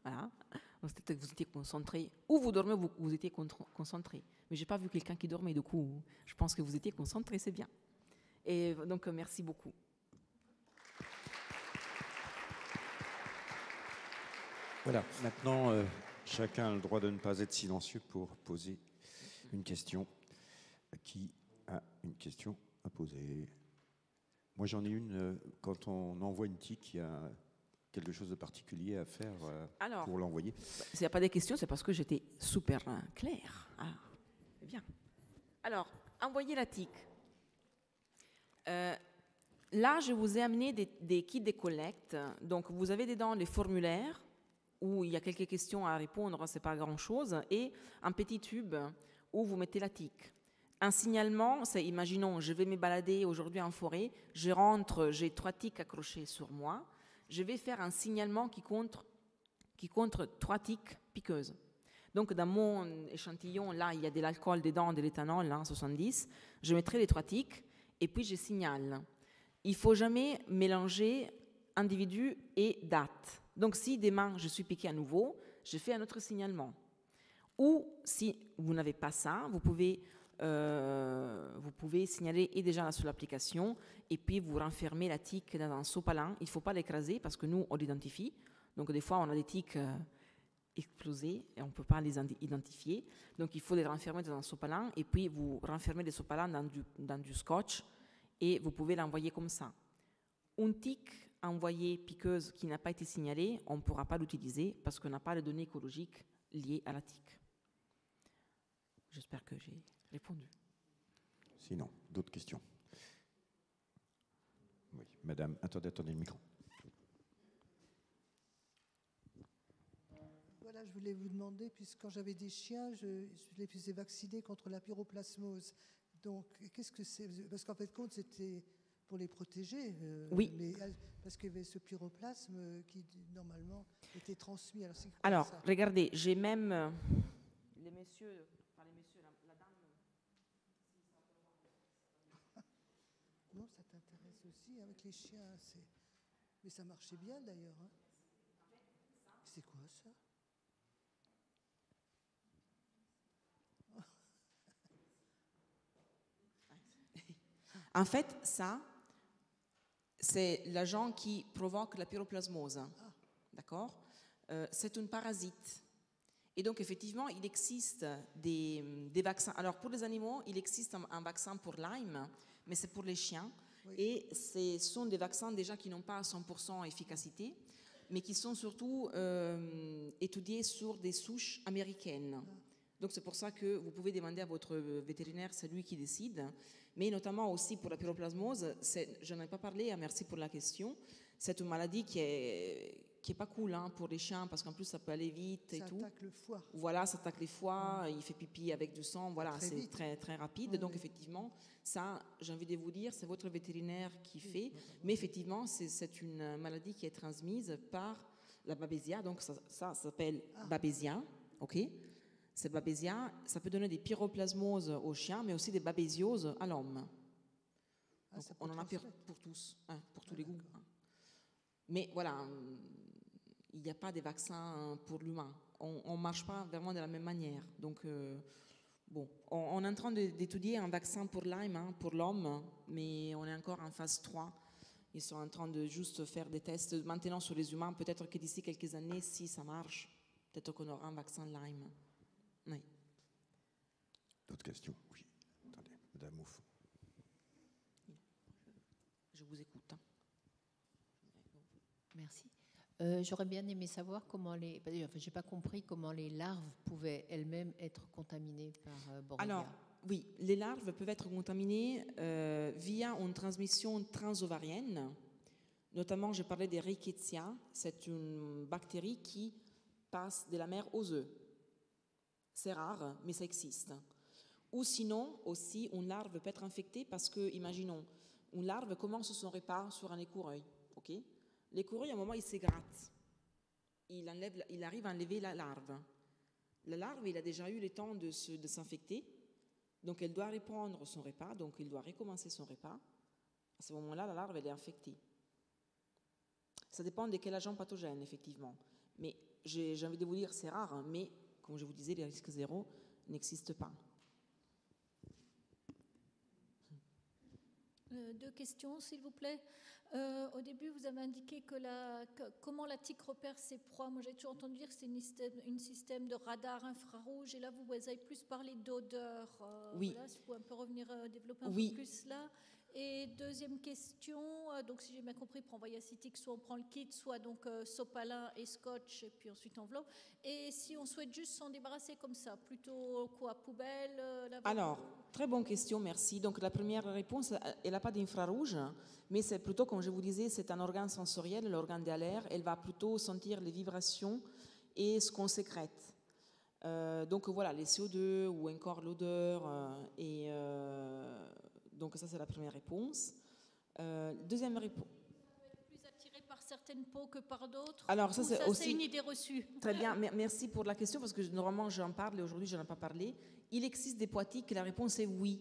voilà. Peut-être que vous étiez concentrés, ou vous dormez, vous étiez concentrés. Mais je n'ai pas vu quelqu'un qui dormait, du coup, je pense que vous étiez concentrés, c'est bien. Et donc, merci beaucoup. Voilà, maintenant, chacun a le droit de ne pas être silencieux pour poser une question. Qui a une question à poser ? Moi, j'en ai une. Quand on envoie une tique, il y a quelque chose de particulier à faire pour l'envoyer. S'il n'y a pas de questions, c'est parce que j'étais super claire. Bien. Alors, envoyer la tique. Là, je vous ai amené des kits de collecte. Donc, vous avez dedans les formulaires où il y a quelques questions à répondre, ce n'est pas grand-chose, et un petit tube où vous mettez la tique. Un signalement, c'est, imaginons, je vais me balader aujourd'hui en forêt, je rentre, j'ai 3 tiques accrochées sur moi, je vais faire un signalement qui compte 3 tiques piqueuses. Donc, dans mon échantillon, là, il y a de l'alcool dedans, de l'éthanol, 70, je mettrai les 3 tiques, et puis je signale. Il ne faut jamais mélanger individu et date. Donc, si demain, je suis piqué à nouveau, je fais un autre signalement. Ou, si vous n'avez pas ça, vous pouvez signaler et déjà sur l'application, et puis vous renfermez la tique dans un sopalin. Il ne faut pas l'écraser parce que nous, on l'identifie. Donc, des fois, on a des tiques explosées et on ne peut pas les identifier. Donc, il faut les renfermer dans un sopalin, et puis vous renfermez les sopalins dans du scotch, et vous pouvez l'envoyer comme ça. Une tique envoyée piqueuse qui n'a pas été signalée, on ne pourra pas l'utiliser parce qu'on n'a pas les données écologiques liées à la tique. J'espère que j'ai répondu. Sinon, d'autres questions ? Oui, madame, attendez le micro. Voilà, je voulais vous demander, puisque quand j'avais des chiens, je les faisais vacciner contre la pyroplasmose. Donc, qu'est-ce que c'est ? Parce qu'en fait, compte, c'était pour les protéger. Oui. Mais, parce qu'il y avait ce pyroplasme qui, normalement, était transmis. Alors regardez, j'ai même les messieurs, la dame, Non, ça t'intéresse aussi avec les chiens. Mais ça marchait bien d'ailleurs. Hein. C'est quoi ça? En fait, ça, c'est l'agent qui provoque la pyroplasmose. D'accord? C'est un parasite. Et donc, effectivement, il existe des vaccins. Alors, pour les animaux, il existe un vaccin pour Lyme, mais c'est pour les chiens. Oui. Et ce sont des vaccins déjà qui n'ont pas 100% efficacité, mais qui sont surtout étudiés sur des souches américaines. Donc, c'est pour ça que vous pouvez demander à votre vétérinaire, c'est lui qui décide. Mais notamment aussi pour la pyroplasmose, je n'en ai pas parlé, merci pour la question. C'est une maladie qui est pas cool hein, pour les chiens, parce qu'en plus, ça peut aller vite et tout. Ça attaque le foie. Voilà, ça attaque les foies, il fait pipi avec du sang, voilà, c'est très, très rapide. Donc, effectivement, ça, j'ai envie de vous dire, c'est votre vétérinaire qui fait. Mais effectivement, c'est une maladie qui est transmise par la babésia. Donc, ça s'appelle babésia, ok? Cette babésia, ça peut donner des pyroplasmoses aux chiens, mais aussi des babésioses à l'homme. On en a pour tous, hein, pour tous les goûts. Hein. Mais voilà, il n'y a pas de vaccin pour l'humain. On ne marche pas vraiment de la même manière. Donc, bon, on est en train d'étudier un vaccin pour Lyme, hein, pour l'homme, mais on est encore en phase 3. Ils sont en train de juste faire des tests maintenant sur les humains. Peut-être que d'ici quelques années, si ça marche, peut-être qu'on aura un vaccin Lyme. Oui. D'autres questions? Oui. Attendez, Madame Ouf. Je vous écoute. Hein. Merci. J'aurais bien aimé savoir comment j'ai pas compris comment les larves pouvaient elles-mêmes être contaminées par Borrelia. Alors, oui, les larves peuvent être contaminées via une transmission transovarienne. Notamment, je parlais des Rickettsia. C'est une bactérie qui passe de la mère aux œufs. C'est rare, mais ça existe. Ou sinon, aussi, une larve peut être infectée parce que, imaginons, une larve commence son repas sur un écureuil. Ok? L'écureuil, à un moment, il se gratte. Il arrive à enlever la larve. La larve, il a déjà eu le temps de s'infecter. Donc, elle doit reprendre son repas. Donc, il doit recommencer son repas. À ce moment-là, la larve, elle est infectée. Ça dépend de quel agent pathogène, effectivement. Mais j'ai envie de vous dire, c'est rare, hein, mais comme je vous disais, les risques zéro n'existent pas. Deux questions, s'il vous plaît. Au début, vous avez indiqué comment la tique repère ses proies. Moi, j'ai toujours entendu dire que c'est un système de radar infrarouge. Et là, vous avez plus parlé d'odeur. Oui. Voilà, si vous pouvez un peu revenir développer un peu plus là. Et deuxième question, donc si j'ai bien compris, pour envoyer acétique, soit on prend le kit, soit donc sopalin et scotch, et puis ensuite enveloppe. Et si on souhaite juste s'en débarrasser comme ça, plutôt quoi, poubelle Alors, très bonne question, merci. Donc la première réponse, elle n'a pas d'infrarouge, mais c'est plutôt, comme je vous disais, c'est un organe sensoriel, l'organe de l'air. Elle va plutôt sentir les vibrations et ce qu'on sécrète. Donc voilà, les CO2 ou encore l'odeur donc ça, c'est la première réponse. Deuxième réponse. Ça peut être plus attiré par certaines peaux que par d'autres. Alors ça, c'est aussi une idée reçue. Très bien, merci pour la question, parce que normalement, j'en parle et aujourd'hui, je n'en ai pas parlé. Il existe des poids tiques, la réponse est oui.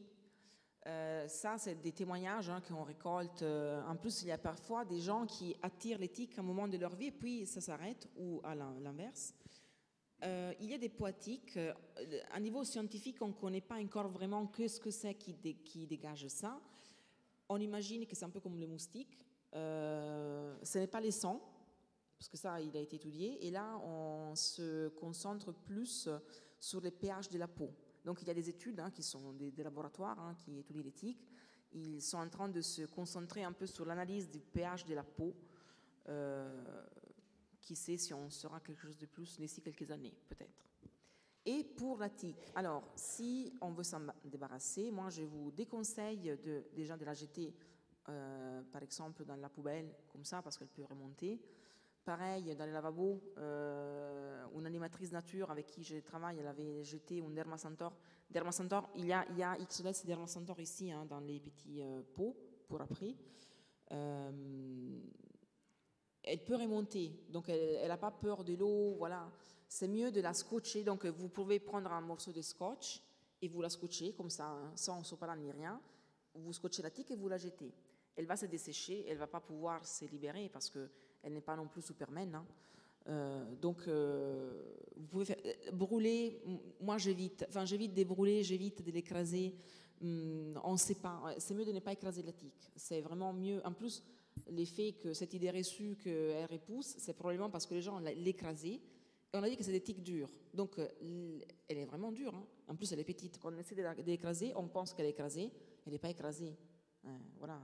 Ça, c'est des témoignages hein, qu'on récolte. En plus, il y a parfois des gens qui attirent les tiques à un moment de leur vie, puis ça s'arrête, ou à l'inverse. Il y a des poids tiques. À niveau scientifique, on ne connaît pas encore vraiment ce que c'est qui dégage ça. On imagine que c'est un peu comme les moustiques. Ce n'est pas les sangs, parce que ça, il a été étudié. Et là, on se concentre plus sur les pH de la peau. Donc, il y a des études qui sont des laboratoires qui étudient les tiques. Ils sont en train de se concentrer un peu sur l'analyse du pH de la peau. Qui sait si on saura quelque chose de plus d'ici quelques années, peut-être. Et pour la tique, alors, si on veut s'en débarrasser, moi, je vous déconseille déjà de la jeter, par exemple, dans la poubelle, comme ça, parce qu'elle peut remonter. Pareil, dans les lavabos, une animatrice nature avec qui je travaille, elle avait jeté un Dermacentor. Dermacentor, il y a XLS et Dermacentor ici, dans les petits pots, pour après. Elle peut remonter, donc elle n'a pas peur de l'eau, voilà. C'est mieux de la scotcher, donc vous pouvez prendre un morceau de scotch et vous la scotchez comme ça, sans sopalin ni rien. vous scotchez la tique et vous la jetez. Elle va se dessécher, elle ne va pas pouvoir se libérer parce qu'elle n'est pas non plus Superman. Hein. Donc, vous pouvez faire, brûler, moi j'évite de brûler, j'évite de l'écraser. On ne sait pas, c'est mieux de ne pas écraser la tique. C'est vraiment mieux. En plus, l'effet que cette idée reçue qu'elle repousse, c'est probablement parce que les gens l'écrasé. Et on a dit que c'est des tiques dures. Donc, elle est vraiment dure. Hein. En plus, elle est petite. Quand on essaie de l'écraser, on pense qu'elle est écrasée. Elle n'est pas écrasée. Voilà.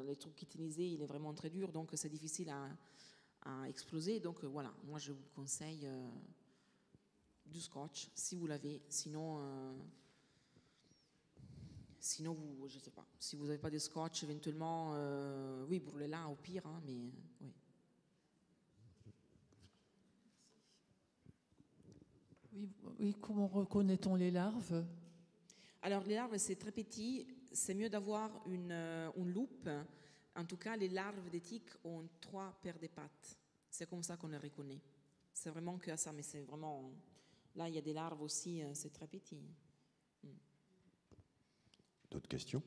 Les trucs kitinisés, il est vraiment très dur. Donc, c'est difficile à exploser. Donc, voilà. Moi, je vous conseille du scotch, si vous l'avez. Sinon, vous, je ne sais pas. Si vous n'avez pas de scotch, éventuellement, oui, brûlez-la au pire. Hein, mais oui. Oui, comment reconnaît-on les larves? Alors, les larves, c'est très petit. C'est mieux d'avoir une loupe. En tout cas, les larves des tiques ont 3 paires de pattes. C'est comme ça qu'on les reconnaît. C'est vraiment que ça, mais c'est vraiment... Là, il y a des larves aussi, c'est très petit. D'autres questions?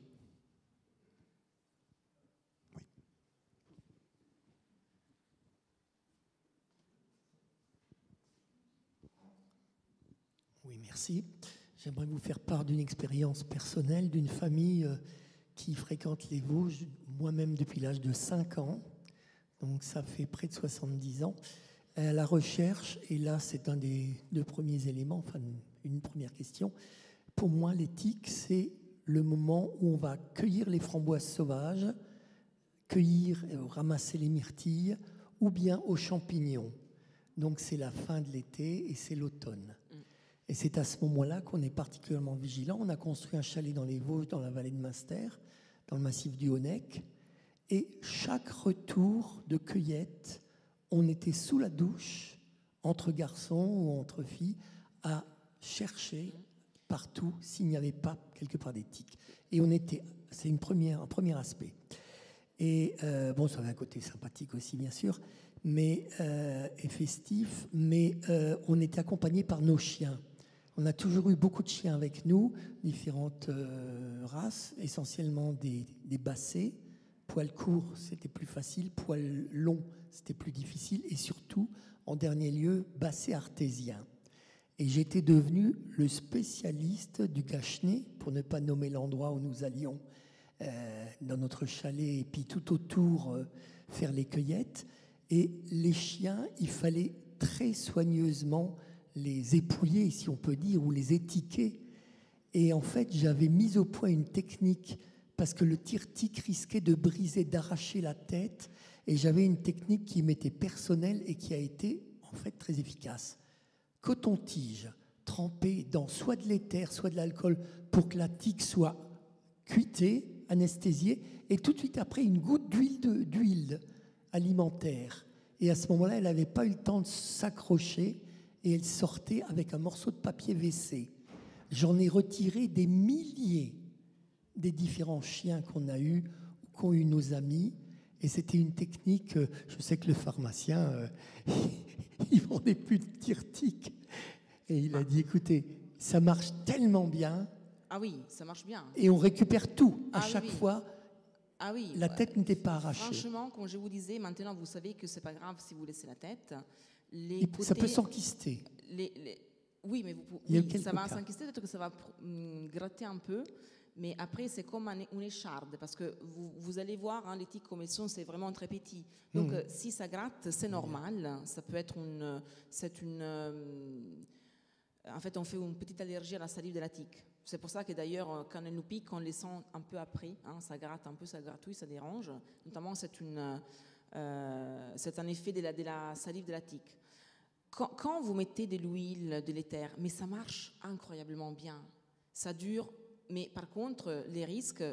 Oui, merci. J'aimerais vous faire part d'une expérience personnelle d'une famille qui fréquente les Vosges, moi-même depuis l'âge de 5 ans. Donc ça fait près de 70 ans. À la recherche, et là c'est un des 2 premiers éléments, enfin une première question. Pour moi, l'éthique, c'est le moment où on va cueillir les framboises sauvages, ramasser les myrtilles, ou bien aux champignons. Donc c'est la fin de l'été et c'est l'automne. Et c'est à ce moment-là qu'on est particulièrement vigilant. On a construit un chalet dans les Vosges, dans la vallée de Munster, dans le massif du Honeck. Et chaque retour de cueillette, on était sous la douche, entre garçons ou entre filles, à chercher partout s'il n'y avait pas quelque part des tiques. Et c'est un premier aspect. Et bon, ça avait un côté sympathique aussi, bien sûr, mais, et festif, mais on était accompagné par nos chiens. On a toujours eu beaucoup de chiens avec nous, différentes races, essentiellement des bassets. Poils courts, c'était plus facile. Poils longs, c'était plus difficile. Et surtout, en dernier lieu, bassets artésiens. Et j'étais devenu le spécialiste du cache-nez, pour ne pas nommer l'endroit où nous allions dans notre chalet, et puis tout autour faire les cueillettes. Et les chiens, il fallait très soigneusement les épouiller, si on peut dire, ou les étiquer. Et en fait, j'avais mis au point une technique, parce que le tire-tique risquait de briser, d'arracher la tête, et j'avais une technique qui m'était personnelle et qui a été, en fait, très efficace. Coton-tige, trempé dans soit de l'éther, soit de l'alcool, pour que la tique soit cuitée, anesthésiée, et tout de suite après, une goutte d'huile alimentaire. Et à ce moment-là, elle n'avait pas eu le temps de s'accrocher, et elle sortait avec un morceau de papier WC. J'en ai retiré des milliers des différents chiens qu'on a eus ou qu'ont eu nos amis. Et c'était une technique, je sais que le pharmacien, il vendait plus de tire-tique. Et il a dit, écoutez, ça marche tellement bien. Ah oui, ça marche bien. Et on récupère tout. À chaque fois, la tête n'était pas arrachée. Franchement, comme je vous disais, maintenant vous savez que c'est pas grave si vous laissez la tête. Ça peut s'enquister. Oui, mais ça va s'enquister, peut-être que ça va gratter un peu. Mais après, c'est comme une écharde, parce que vous allez voir, hein, les tiques comme elles sont, c'est vraiment très petit. Donc, si ça gratte, c'est normal. Ça peut être en fait, on fait une petite allergie à la salive de la tique. C'est pour ça que d'ailleurs, quand elle nous pique, on les sent un peu après. Hein, ça gratte un peu, ça gratouille, ça dérange. Notamment, c'est un effet de la salive de la tique. Quand vous mettez de l'huile, de l'éther, mais ça marche incroyablement bien. Ça dure. Mais par contre,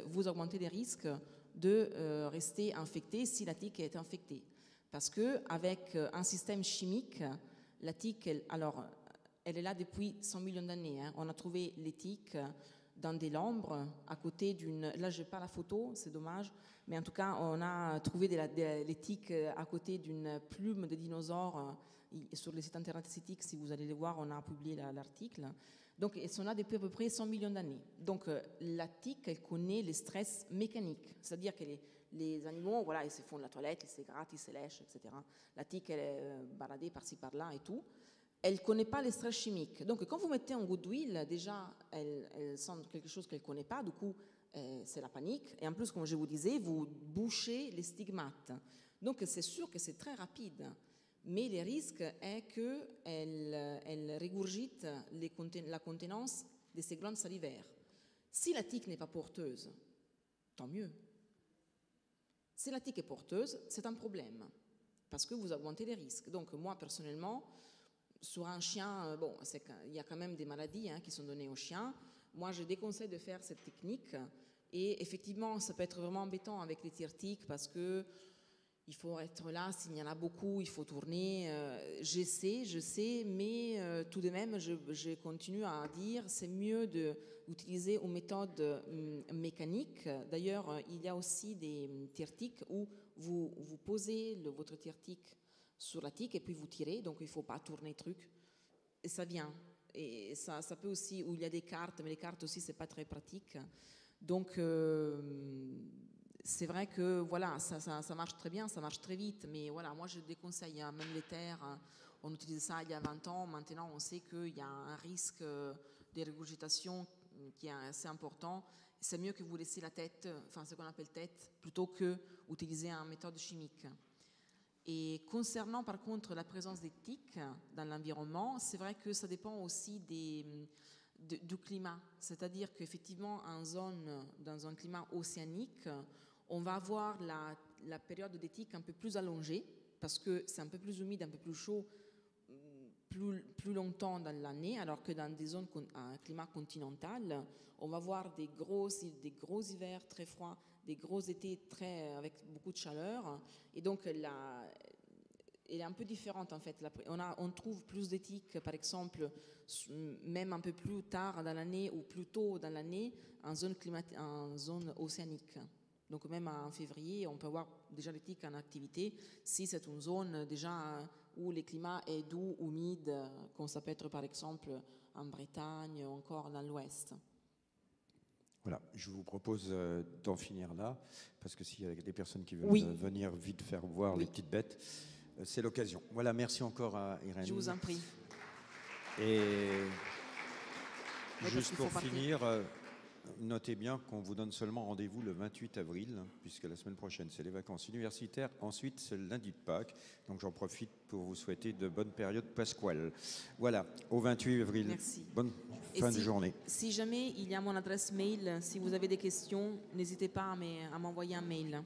vous augmentez les risques de rester infecté si la tique est infectée. Parce qu'avec un système chimique, la tique, elle est là depuis 100 millions d'années. Hein. On a trouvé les tiques dans des lambres, à côté d'une... Là, je n'ai pas la photo, c'est dommage. Mais en tout cas, on a trouvé les tiques à côté d'une plume de dinosaure. Sur le site internet CITIC, si vous allez les voir, on a publié l'article. Donc, elles sont là depuis à peu près 100 millions d'années. Donc, la tique, elle connaît les stress mécaniques. C'est-à-dire que les animaux, voilà, ils se font de la toilette, ils se grattent, ils se lèchent, etc. La tique, elle est baladée par-ci, par-là et tout. Elle ne connaît pas les stress chimiques. Donc, quand vous mettez un goutte d'huile, déjà, elle sent quelque chose qu'elle ne connaît pas. Du coup, c'est la panique. Et en plus, comme je vous disais, vous bouchez les stigmates. Donc, c'est sûr que c'est très rapide. Mais le risque est qu'elle régurgite la contenance de ses glandes salivaires. Si la tique n'est pas porteuse, tant mieux. Si la tique est porteuse, c'est un problème, parce que vous augmentez les risques. Donc moi, personnellement, sur un chien, bon, il y a quand même des maladies qui sont données aux chiens. Moi, je déconseille de faire cette technique. Et effectivement, ça peut être vraiment embêtant avec les tire-tiques, parce que il faut être là, s'il y en a beaucoup, il faut tourner. Je sais, mais tout de même, je continue à dire c'est mieux d'utiliser une méthode mécanique. D'ailleurs, il y a aussi des tire-tiques où vous posez votre tire-tique sur la tique et puis vous tirez, donc il ne faut pas tourner le truc. Et ça vient. Et ça peut aussi, où il y a des cartes, mais les cartes aussi, ce n'est pas très pratique. Donc, c'est vrai que voilà, ça marche très bien, ça marche très vite, mais voilà, moi je déconseille, même les terres, on utilisait ça il y a 20 ans, maintenant on sait qu'il y a un risque de régurgitation qui est assez important. C'est mieux que vous laissiez la tête, enfin ce qu'on appelle tête, plutôt que utiliser une méthode chimique. Et concernant par contre la présence des tiques dans l'environnement, c'est vrai que ça dépend aussi du climat, c'est-à-dire qu'effectivement dans un climat océanique, on va avoir la période des tiques un peu plus allongée parce que c'est un peu plus humide, un peu plus chaud, plus longtemps dans l'année, alors que dans des zones à un climat continental, on va avoir des gros hivers très froids, des gros étés avec beaucoup de chaleur. Et donc, elle est un peu différente en fait. On trouve plus de tiques, par exemple, même un peu plus tard dans l'année ou plus tôt dans l'année en zone océanique. Donc même en février, on peut avoir déjà les tiques en activité si c'est une zone déjà où le climat est doux, humide, comme ça peut être par exemple en Bretagne ou encore dans l'ouest. Voilà, je vous propose d'en finir là, parce que s'il y a des personnes qui veulent venir vite faire voir les petites bêtes, c'est l'occasion. Voilà, merci encore à Irène. Je vous en prie. Et juste pour finir, notez bien qu'on vous donne seulement rendez-vous le 28 avril, puisque la semaine prochaine, c'est les vacances universitaires. Ensuite, c'est le lundi de Pâques. Donc, j'en profite pour vous souhaiter de bonnes périodes pasquales. Voilà, au 28 avril. Merci. Bonne fin de journée. Si jamais il y a mon adresse mail, si vous avez des questions, n'hésitez pas à m'envoyer un mail.